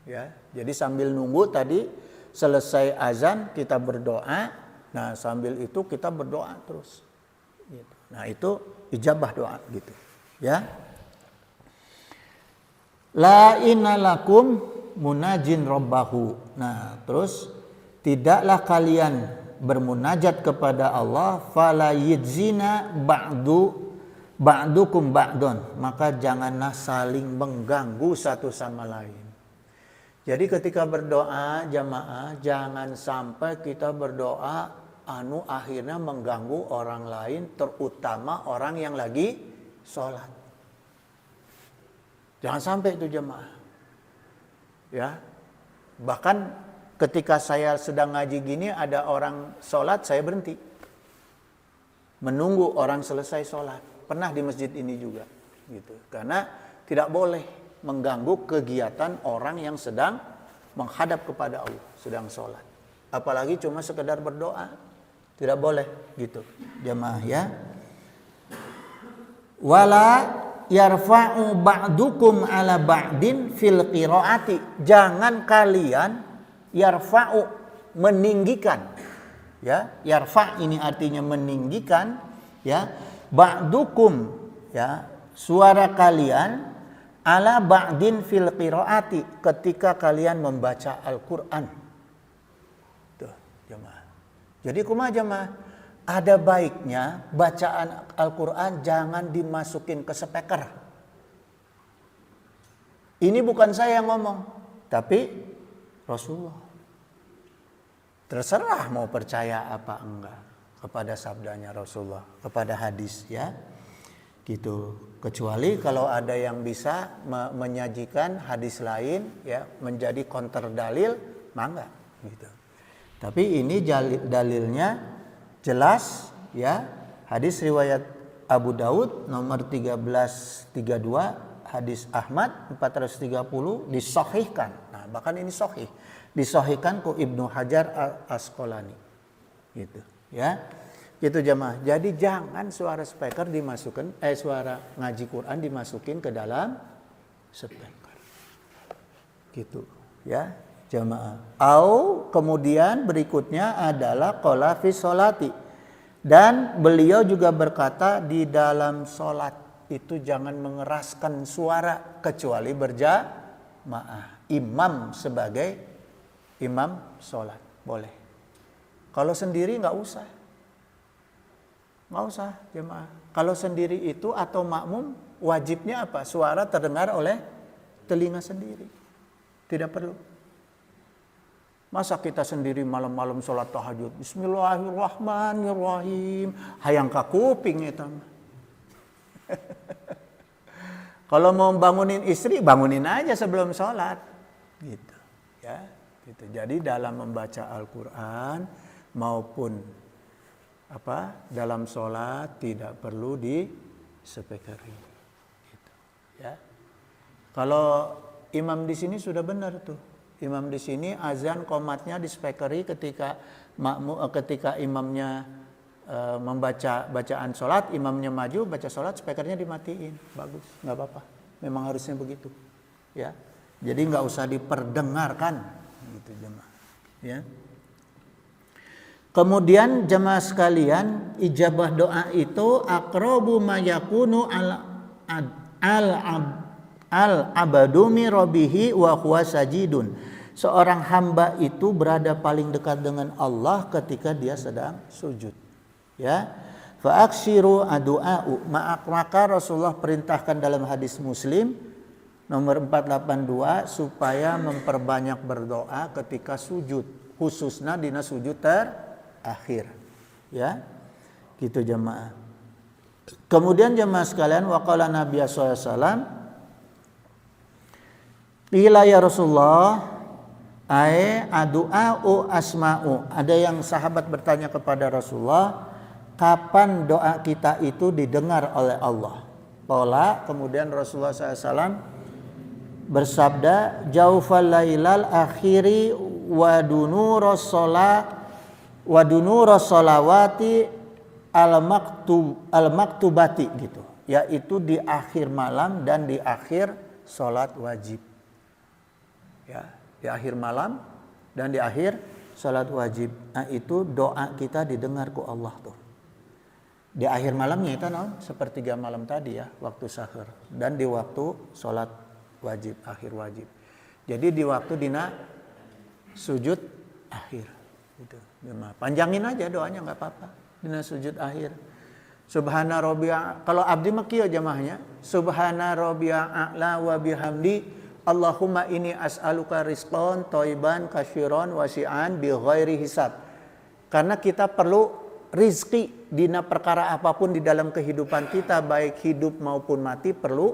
Ya, jadi sambil nunggu tadi selesai azan kita berdoa. Nah sambil itu kita berdoa terus. Gitu. Nah itu ijabah doa gitu. Ya. La inalakum munajin robbahu. Nah terus tidaklah kalian bermunajat kepada Allah, fala yadzina ba'dukum ba'don, maka janganlah saling mengganggu satu sama lain. Jadi ketika berdoa jamaah, jangan sampai kita berdoa anu akhirnya mengganggu orang lain, terutama orang yang lagi sholat. Jangan sampai itu jamaah. Ya, bahkan ketika saya sedang ngaji gini, ada orang sholat, saya berhenti. Menunggu orang selesai sholat. Pernah di masjid ini juga. Gitu. Karena tidak boleh mengganggu kegiatan orang yang sedang menghadap kepada Allah. Sedang sholat. Apalagi cuma sekedar berdoa. Tidak boleh. Gitu. Jamaah ya. Wala yarfa'u ba'dukum ala ba'din fil qiraati. Jangan kalian yarfa'u, meninggikan, ya, yarfa' ini artinya meninggikan, ya, ba'dukum, ya, suara kalian ala ba'din fil qiraati, ketika kalian membaca Al-Qur'an. jemaah. Jadi kumaha jemaah? Ada baiknya bacaan Al-Quran jangan dimasukin ke speaker. Ini bukan saya yang ngomong, tapi Rasulullah. Terserah mau percaya apa enggak kepada sabdanya Rasulullah, kepada hadis ya. Gitu. Kecuali kalau ada yang bisa menyajikan hadis lain ya menjadi counter dalil, mangga gitu. Tapi ini dalilnya jelas ya. Hadis riwayat Abu Daud nomor 1332, hadis Ahmad 430 disahihkan. Nah, bahkan ini sahih. Disahihkan ku Ibnu Hajar Al-Asqalani. Gitu ya. Gitu jemaah. Jadi jangan suara speaker dimasukkan suara ngaji Quran dimasukin ke dalam speaker. Gitu ya, jemaah. Kemudian berikutnya adalah qala fi sholati. Dan beliau juga berkata di dalam sholat itu jangan mengeraskan suara kecuali berjamaah. Imam sebagai imam sholat boleh. Kalau sendiri nggak usah. Nggak usah jemaah. Kalau sendiri itu atau makmum wajibnya apa? Suara terdengar oleh telinga sendiri. Tidak perlu. Masa kita sendiri malam-malam sholat tahajud. Bismillahirrahmanirrahim. Hayang ka kuping itu. Kalau mau bangunin istri, bangunin aja sebelum sholat. Gitu. Ya, gitu. Jadi dalam membaca Al-Quran maupun dalam sholat tidak perlu di speakeri. Gitu. Ya. Kalau imam di sini sudah benar tuh. Imam di sini azan qomatnya di speakeri ketika imamnya membaca bacaan sholat, imamnya maju baca sholat, speakernya dimatiin. Bagus, nggak apa-apa. Memang harusnya begitu. Ya. Jadi nggak usah diperdengarkan, gitu jemaah. Ya. Kemudian jemaah sekalian, ijabah doa itu aqrabu ma yakunu al-abadu mi rabbihi wa huwa sajidun. Seorang hamba itu berada paling dekat dengan Allah ketika dia sedang sujud. Ya. Fa aksiru adu'a'u. Maka Rasulullah perintahkan dalam hadis Muslim nomor 482 supaya memperbanyak berdoa ketika sujud, khususnya dina sujud akhir, ya, gitu jemaah. Kemudian jemaah sekalian, waqala Nabi sallallahu alaihi wasallam, qila ya Rasulullah, adu'a'u asma'u. Ada yang sahabat bertanya kepada Rasulullah, kapan doa kita itu didengar oleh Allah? Kemudian Rasulullah SAW bersabda, jaufal lailal akhiri wa dunuros sholawati al-maktubati gitu, yaitu di akhir malam dan di akhir sholat wajib. Ya, di akhir malam dan di akhir sholat wajib. Nah, itu doa kita didengar ku Allah tuh. Di akhir malamnya itu sepertiga malam tadi ya, waktu sahur, dan di waktu sholat wajib, akhir wajib. Jadi di waktu dina sujud akhir gitu. Panjangin aja doanya nggak apa-apa. Dina sujud akhir. Subhana rabbiya, kalau abdi mah kieu jamaahnya. Subhana rabbiya a'la wa bihamdi Allahumma inni as'aluka rizqan thayyiban katsiran wasi'an bi ghairi hisab. Karena kita perlu rizki dina perkara apapun di dalam kehidupan kita, baik hidup maupun mati perlu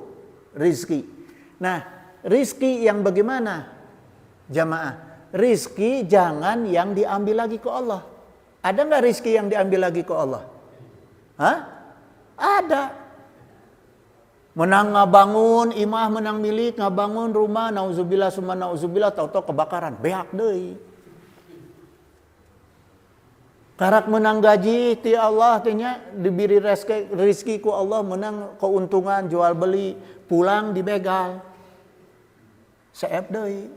rizki. Nah, rizki yang bagaimana? Jamaah, rizki jangan yang diambil lagi ke Allah. Ada nggak rizki yang diambil lagi ke Allah? Hah? Ada. Menang ngabangun, imah menang milik, ngabangun rumah, nauzubillah summa nauzubillah, tahu-tahu kebakaran, beak deui. Karak menang gaji ti Allah tinya diberi rezeki ku Allah, menang keuntungan jual beli, pulang dibegal. Saeb deui.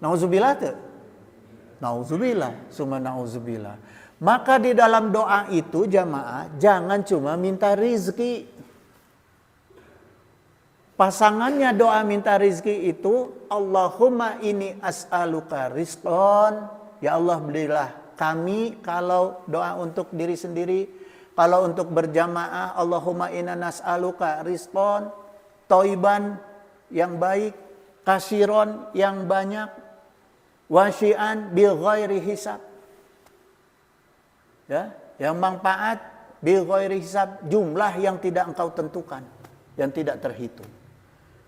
Nauzubillah teh. Nauzubillah, summa nauzubillah. Maka di dalam doa itu jamaah jangan cuma minta rizki. Pasangannya doa minta rizki itu Allahumma inni as'aluka rizqan Ya Allah berilah kami, kalau doa untuk diri sendiri, kalau untuk berjamaah, Allahumma inna nas'aluka rizqan thayyiban yang baik, kasiron yang banyak, wasi'an bil ghairi hisab. Ya, yang manfaat bil ghairi hisab, jumlah yang tidak engkau tentukan, yang tidak terhitung.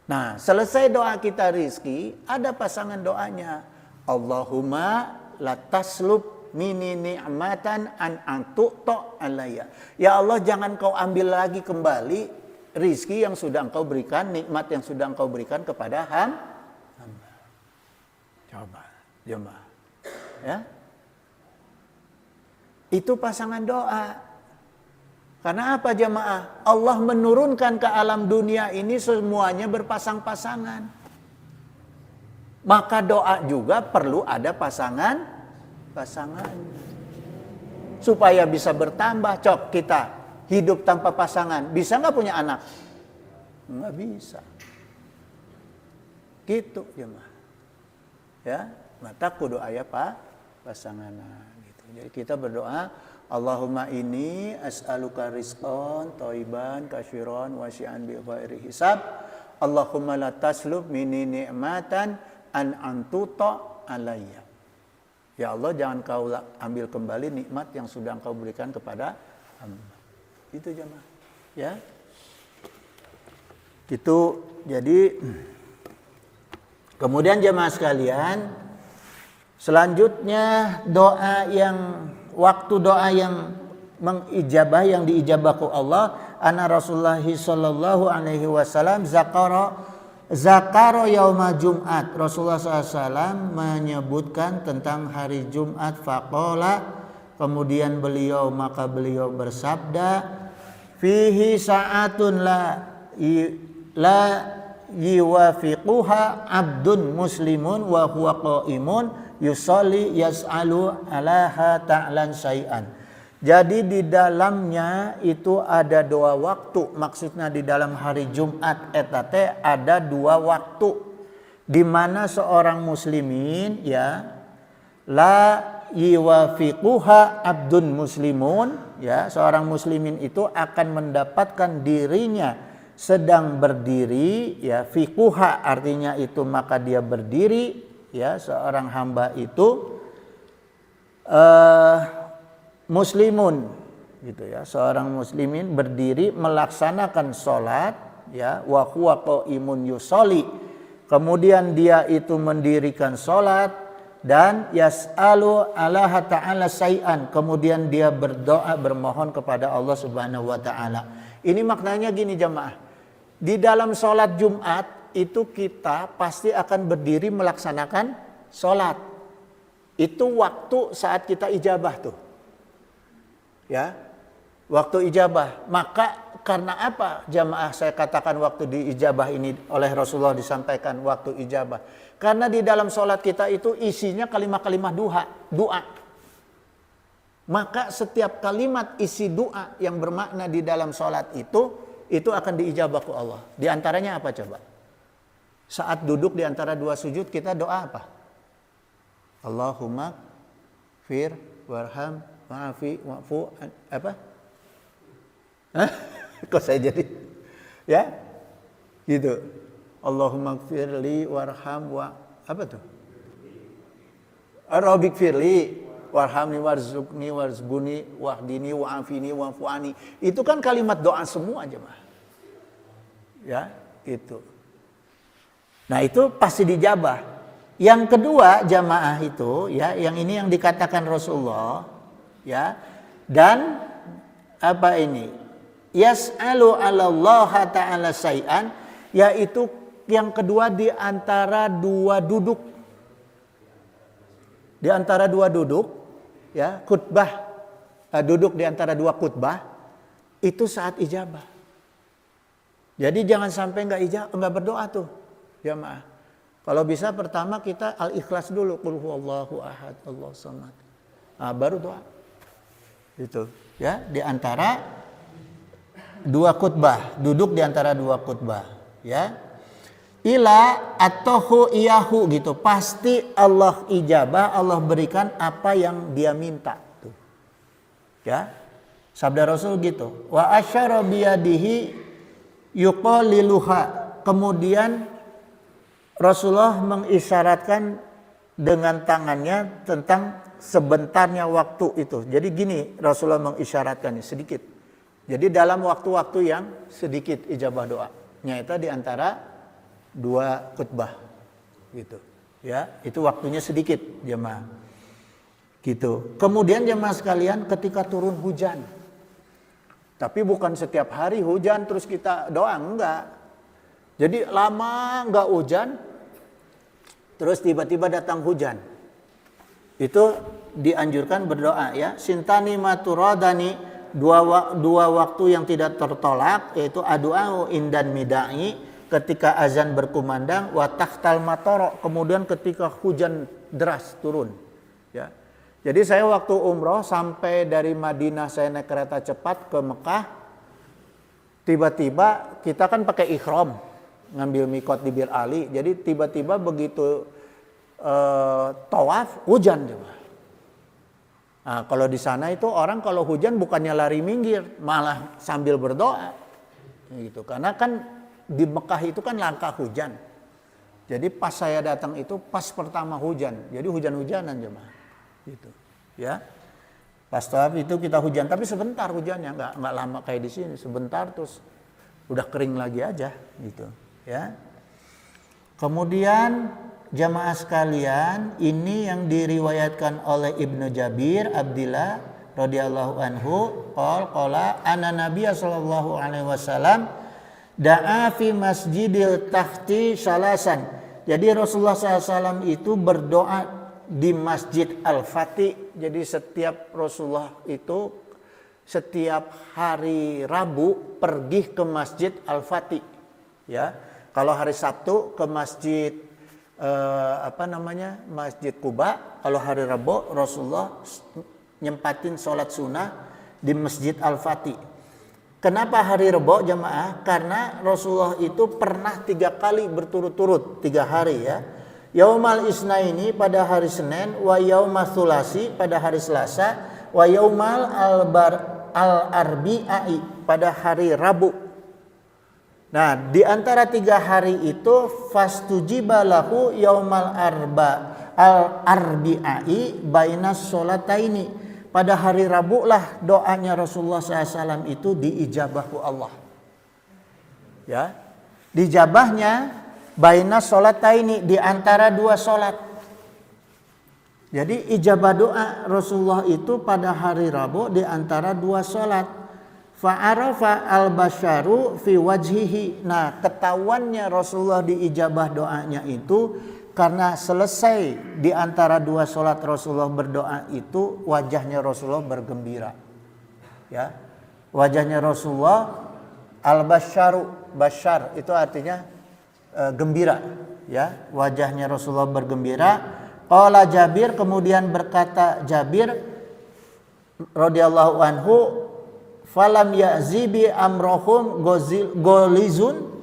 Nah, selesai doa kita rizki, ada pasangan doanya. Allahumma la taslub mini ni'matan an antu'to alayya. Ya Allah, jangan kau ambil lagi kembali rizki yang sudah engkau berikan, nikmat yang sudah engkau berikan kepada hamba. Coba, jemaah. Ya. Itu pasangan doa. Karena apa jemaah? Allah menurunkan ke alam dunia ini semuanya berpasang-pasangan. Maka doa juga perlu ada pasangan. Supaya bisa bertambah. Cok, kita hidup tanpa pasangan, bisa nggak punya anak? Nggak bisa. Gitu jemaah. Ya, mata kudu aya pasangan. Gitu. Jadi kita berdoa, Allahumma inni as'aluka rizqan thayyiban katsiran wasi'an bi ghairi hisab. Allahumma la taslub minni ni'matan an antuta alayya. Ya Allah, jangan kau ambil kembali nikmat yang sudah engkau berikan kepada hamba. Itu jemaah. Ya. Itu jadi kemudian jemaah sekalian, selanjutnya waktu doa yang mengijabah, yang diijabah ku Allah, anna Rasulullah sallallahu alaihi wasallam zakaro yauma Jumat. Rasulullah SAW menyebutkan tentang hari Jumat. Faqala, kemudian beliau bersabda, fihi sa'atun la yuwafiquha abdun muslimun wa huwa qaimun yusalli yas'alu alaha ta'lan syai'an. Jadi di dalamnya itu ada 2 waktu. Maksudnya di dalam hari Jumat etate ada 2 waktu di mana seorang muslimin ya la yuwafiquha abdun muslimun, ya, seorang muslimin itu akan mendapatkan dirinya sedang berdiri, ya, fiquha artinya itu maka dia berdiri, ya, seorang hamba itu muslimun gitu ya, seorang muslimin berdiri melaksanakan sholat, ya, wa huwa qaimun yusolli, kemudian dia itu mendirikan sholat dan yas'alu alaha ta'ala syai'an, kemudian dia berdoa bermohon kepada Allah Subhanahu wa taala. Ini maknanya gini jemaah, di dalam sholat Jumat itu kita pasti akan berdiri melaksanakan sholat. Itu waktu saat kita ijabah tuh. Ya, waktu ijabah. Maka karena apa jamaah saya katakan waktu diijabah ini oleh Rasulullah disampaikan waktu ijabah? Karena di dalam sholat kita itu isinya kalimat-kalimat doa. Maka setiap kalimat isi doa yang bermakna di dalam sholat itu akan diijabah ke Allah. Di antaranya apa coba? Saat duduk di antara 2 sujud kita doa apa? Allahumma fir warham wa'afi wa'fu apa? Hah? Kok saya jadi? Ya? Gitu. Allahumma gfirli warham wa apa tuh? Rabbik firli warhamni warzuqni warzbuni wahdini wa'afini wa'fuani. Itu kan kalimat doa semua jemaah. Ya, itu. Nah, itu pasti dijabah. Yang kedua jamaah itu, ya, yang ini yang dikatakan Rasulullah, ya, dan apa ini? Yas'alu 'alallaha ta'ala syai'an, yaitu yang kedua di antara 2 duduk. Di antara 2 duduk, ya, khutbah, duduk di antara 2 khutbah itu saat ijabah. Jadi jangan sampai enggak berdoa tuh, jamaah. Kalau bisa pertama kita al-ikhlas dulu, qul huwallahu ahad, Allahus samad. Nah, baru doa. Itu, ya, di antara 2 khutbah, duduk di antara 2 khutbah, ya. ila atau iyahu gitu. Pasti Allah ijabah, Allah berikan apa yang dia minta. Tuh. Ya. Sabda Rasul gitu. Wa asyara biyadihi yuqaliluha. Kemudian Rasulullah mengisyaratkan dengan tangannya tentang sebentarnya waktu itu. Jadi gini Rasulullah mengisyaratkannya sedikit. Jadi dalam waktu-waktu yang sedikit ijabah doa. Nyata di antara 2 khutbah gitu. Ya, itu waktunya sedikit jemaah. Gitu. Kemudian jemaah sekalian ketika turun hujan. Tapi bukan setiap hari hujan terus kita doa, enggak. Jadi lama enggak hujan, terus tiba-tiba datang hujan. Itu dianjurkan berdoa ya. Sintani maturadani, dua waktu yang tidak tertolak, yaitu adu'au indan midai, ketika azan berkumandang, wa tahtal matoro, kemudian ketika hujan deras turun. Ya. Jadi saya waktu umroh sampai dari Madinah saya naik kereta cepat ke Mekah, tiba-tiba kita kan pakai ihram, ngambil mikot di Bir Ali. Jadi tiba-tiba begitu tawaf hujan juga. Nah, kalau di sana itu orang kalau hujan bukannya lari minggir, malah sambil berdoa. Gitu. Karena kan di Mekah itu kan langka hujan. Jadi pas saya datang itu pas pertama hujan. Jadi hujan-hujanan jemaah. Gitu. Ya. Pas tawaf itu kita hujan, tapi sebentar hujannya, enggak lama kayak di sini, sebentar terus udah kering lagi aja gitu. Ya. Kemudian jamaah sekalian, ini yang diriwayatkan oleh Ibnu Jabir Abdillah radhiyallahu anhu, qala anna Nabiy sallallahu alaihi wasallam da'a fi masjidil tahti salasan. Jadi Rasulullah SAW itu berdoa di Masjid Al-Fatih. Jadi setiap Rasulullah itu setiap hari Rabu pergi ke Masjid Al-Fatih. Ya. Kalau hari Sabtu ke masjid Masjid Kuba. Kalau hari Rabu Rasulullah nyempatin sholat sunnah di Masjid Al-Fatih. Kenapa hari Rabu jemaah? Karena Rasulullah itu pernah 3 kali berturut-turut 3 hari ya. Yaumal Isnaini pada hari Senin, wa yaumas Tsulasi pada hari Selasa, wa yaumal al-Arbi'i pada hari Rabu. Nah, di antara 3 hari itu fastujiba lahu yaumal al-arbi'i bainas sholataini. Pada hari Rabu lah doanya Rasulullah SAW itu diijabahku Allah. Ya, dijabahnya bainas sholataini, di antara 2 sholat. Jadi ijabah doa Rasulullah itu pada hari Rabu di antara 2 sholat. Fa'arafa al-basyaru fi wajhihi. Nah, ketahuannya Rasulullah diijabah doanya itu karena selesai di antara 2 sholat Rasulullah berdoa itu wajahnya Rasulullah bergembira. Ya. Wajahnya Rasulullah al-basyaru, basyar itu artinya gembira, ya. Wajahnya Rasulullah bergembira. Qala Jabir, kemudian berkata Jabir radhiyallahu anhu, falam ya'zibi amrohum golizun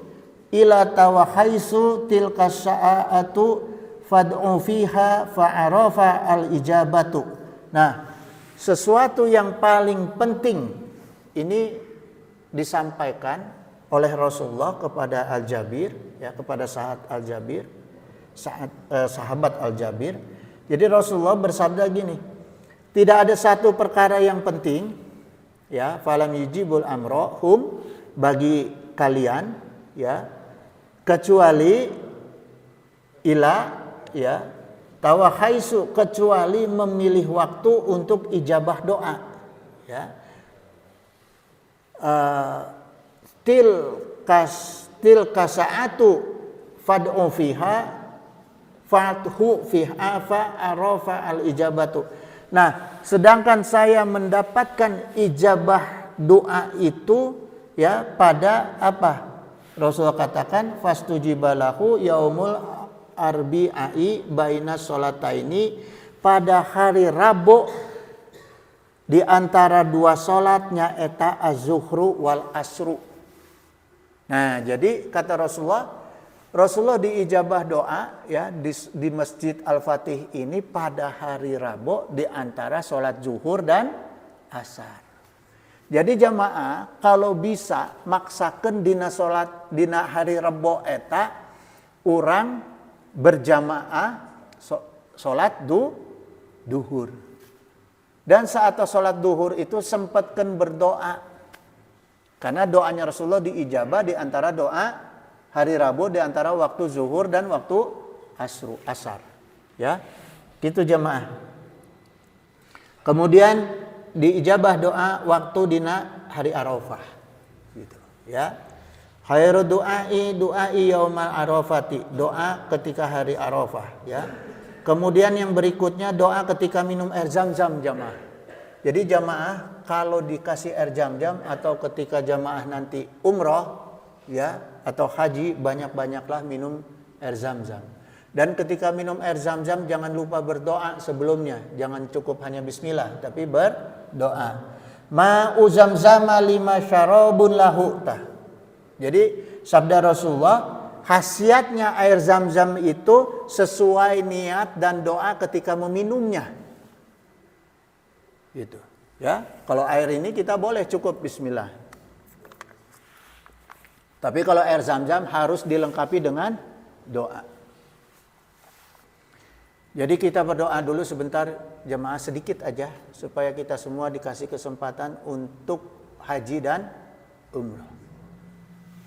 ila tawahaisu tilka sa'atu fad'u fiha fa'arafa al-ijabatu. Nah, sesuatu yang paling penting ini disampaikan oleh Rasulullah kepada Al-Jabir, ya, kepada sahabat Al-Jabir. Jadi Rasulullah bersabda gini, tidak ada satu perkara yang penting, ya, falam yujibul amro hum, bagi kalian, ya, kecuali ila, ya, tawahaisu, kecuali memilih waktu untuk ijabah doa, ya. Tilka sa'atu fad'u fiha fathu fiha fa'arafa al-ijabatu. Nah, sedangkan saya mendapatkan ijabah doa itu, ya, pada apa? Rasulullah katakan fastujibalahu yaumul arbi'i bainas sholataini, pada hari Rabu di antara 2 sholatnya eta az-zuhru wal asru. Nah, jadi kata Rasulullah, Rasulullah diijabah doa ya di Masjid Al-Fatih ini pada hari Rabu di antara sholat zuhur dan asar. Jadi jamaah kalau bisa maksakan dina sholat dina hari Rabu eta urang berjamaah sholat duhur. Dan saat sholat duhur itu sempatkan berdoa. Karena doanya Rasulullah diijabah di antara doa hari Rabu di antara waktu zuhur dan waktu asar. Ya. Gitu jamaah. Kemudian diijabah doa waktu dina hari Arafah. Gitu. Ya. Khairu du'ai yaumal arafati. Doa ketika hari Arafah, ya. Kemudian yang berikutnya doa ketika minum air Zam-Zam jamaah. Jadi jamaah kalau dikasih air Zam-Zam atau ketika jamaah nanti umroh ya atau haji banyak-banyaklah minum air Zam-Zam. Dan ketika minum air Zam-Zam jangan lupa berdoa sebelumnya. Jangan cukup hanya bismillah tapi berdoa. Ma'u Zam-Zama lima syarabun lahu tah. Jadi sabda Rasulullah, khasiatnya air Zam-Zam itu sesuai niat dan doa ketika meminumnya. Gitu. Ya, kalau air ini kita boleh cukup bismillah. Tapi kalau air Zam-Zam harus dilengkapi dengan doa. Jadi kita berdoa dulu sebentar jemaah sedikit aja supaya kita semua dikasih kesempatan untuk haji dan umrah.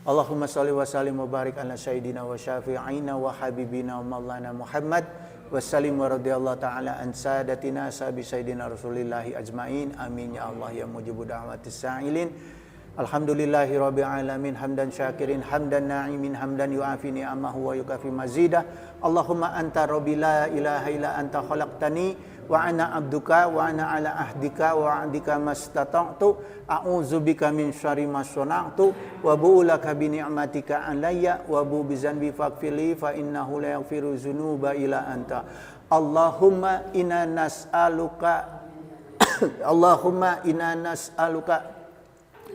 Allahumma sholli wa sallim wa barik ala sayyidina wa syafi'ina wa habibina wa maulana Muhammad wa sallim wa radhiyallahu ta'ala an sadatina sahabi sayyidina Rasulillahi ajmain. Amin ya Allah ya mujibu da'watis sa'ilin. Alhamdulillahi rabbil alamin hamdan syakirin hamdan na'imin hamdan yu'afi ni'amahu wa yukafi mazidah. Allahumma anta rabbi la ilaha illa anta khalaqtani wa ana abduka wa ana ala ahdika wa ahdika mastata'tu a'udzubika min syarri ma sana'tu wa bu'ulaka bi ni'matika alayya wa bu bi zanbi faghfirli fa innahu la yaghfiru dzunuba illa anta. Allahumma inna nas'aluka Allahumma inna nas'aluka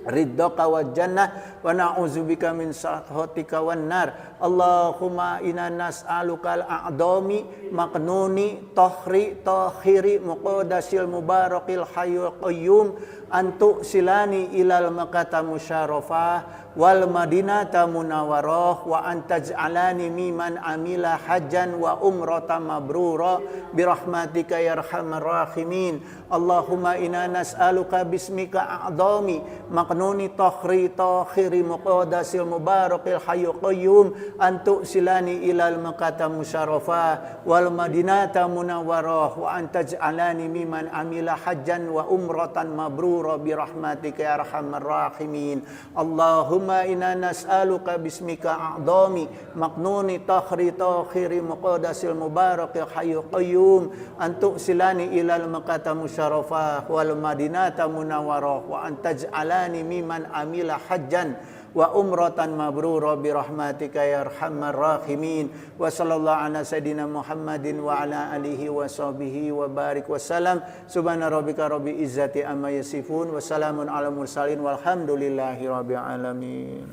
ridhaka wa jannah wa na'udzubika min sakhatika wan nar. Allahumma inna nas'aluka al-a'dami maqnuni tahiri muqaddasil mubarakil hayyul qayyum antu silani ilal makkata musyarrafah wal madinata munawwarah wa antaj'alani miman amila hajjan wa umratan mabrura birahmatika ya arhamar rahimin. Allahumma inna nas'aluka bismika a'dami maqnuni tahiri muqaddasil mubarakil hayyul qayyum antu silani ilal makkata musyarrafah wal madinata munawwarah wa antaj'alani miman amila hajjan wa umratan mabrura birahmatika ya arhamar rahimin. Allahumma inna nas'aluka bismika a'dami maqnuni tahiri muqaddasil mubarakil hayyul qayyum antu silani ilal makkata musyarrafah wal madinata munawwarah wa antaj'alani miman amila hajjan wa umratan mabrura birahmatika ya arhamar rahimin. Wa sallallahu ala sayidina Muhammadin wa ala alihi wa sahbihi wa barik wasallam. Subhana rabbika rabbil izzati amma yasifun wa salamun ala mursalin walhamdulillahi rabbil alamin.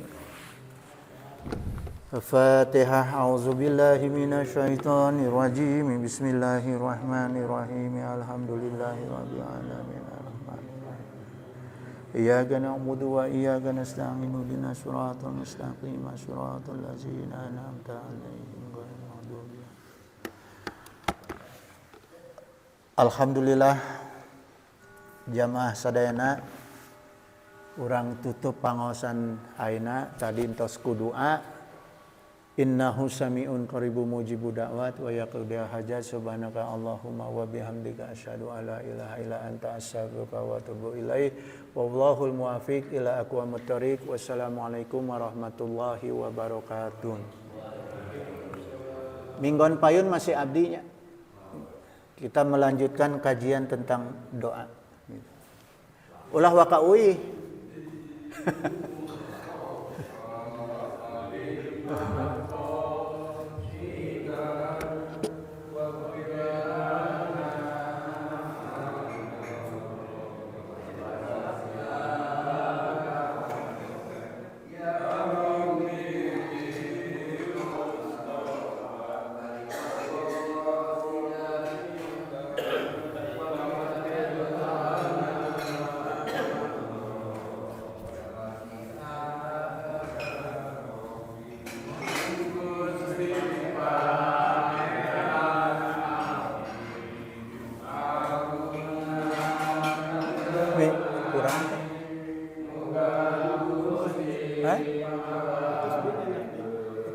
Al-Fatihah. A'udzu billahi minasy syaithanir rajim. Bismillahirrahmanirrahim. Alhamdulillahi rabbil alamin. Iyyaka na'budu wa iyyaka nasta'in ihdinas siratal mustaqim siratal ladzina an'amta 'alaihim ghairil maghdubi. Alhamdulillah jamaah sadayana urang tutup pangaosan ayeuna tadi entos ku doa. Innahu sami'un qaribun mujibu da'wat wa yaqdi hajat subhanaka Allahumma wa bihamdika asyhadu alla ilaha illa anta astaghfiruka wa atubu ilaik. Wallahul muwaffiq ila aqwamit thoriq. Wassalamualaikum warahmatullahi wabarakatuh. Minggon payun masih abdinya. Kita melanjutkan kajian tentang doa. Ulah waka uih.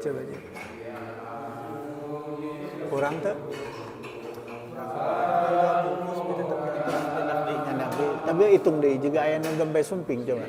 Coba aja. Kurang tuh. Tapi hitung deh juga aya nu gempe sumping coba.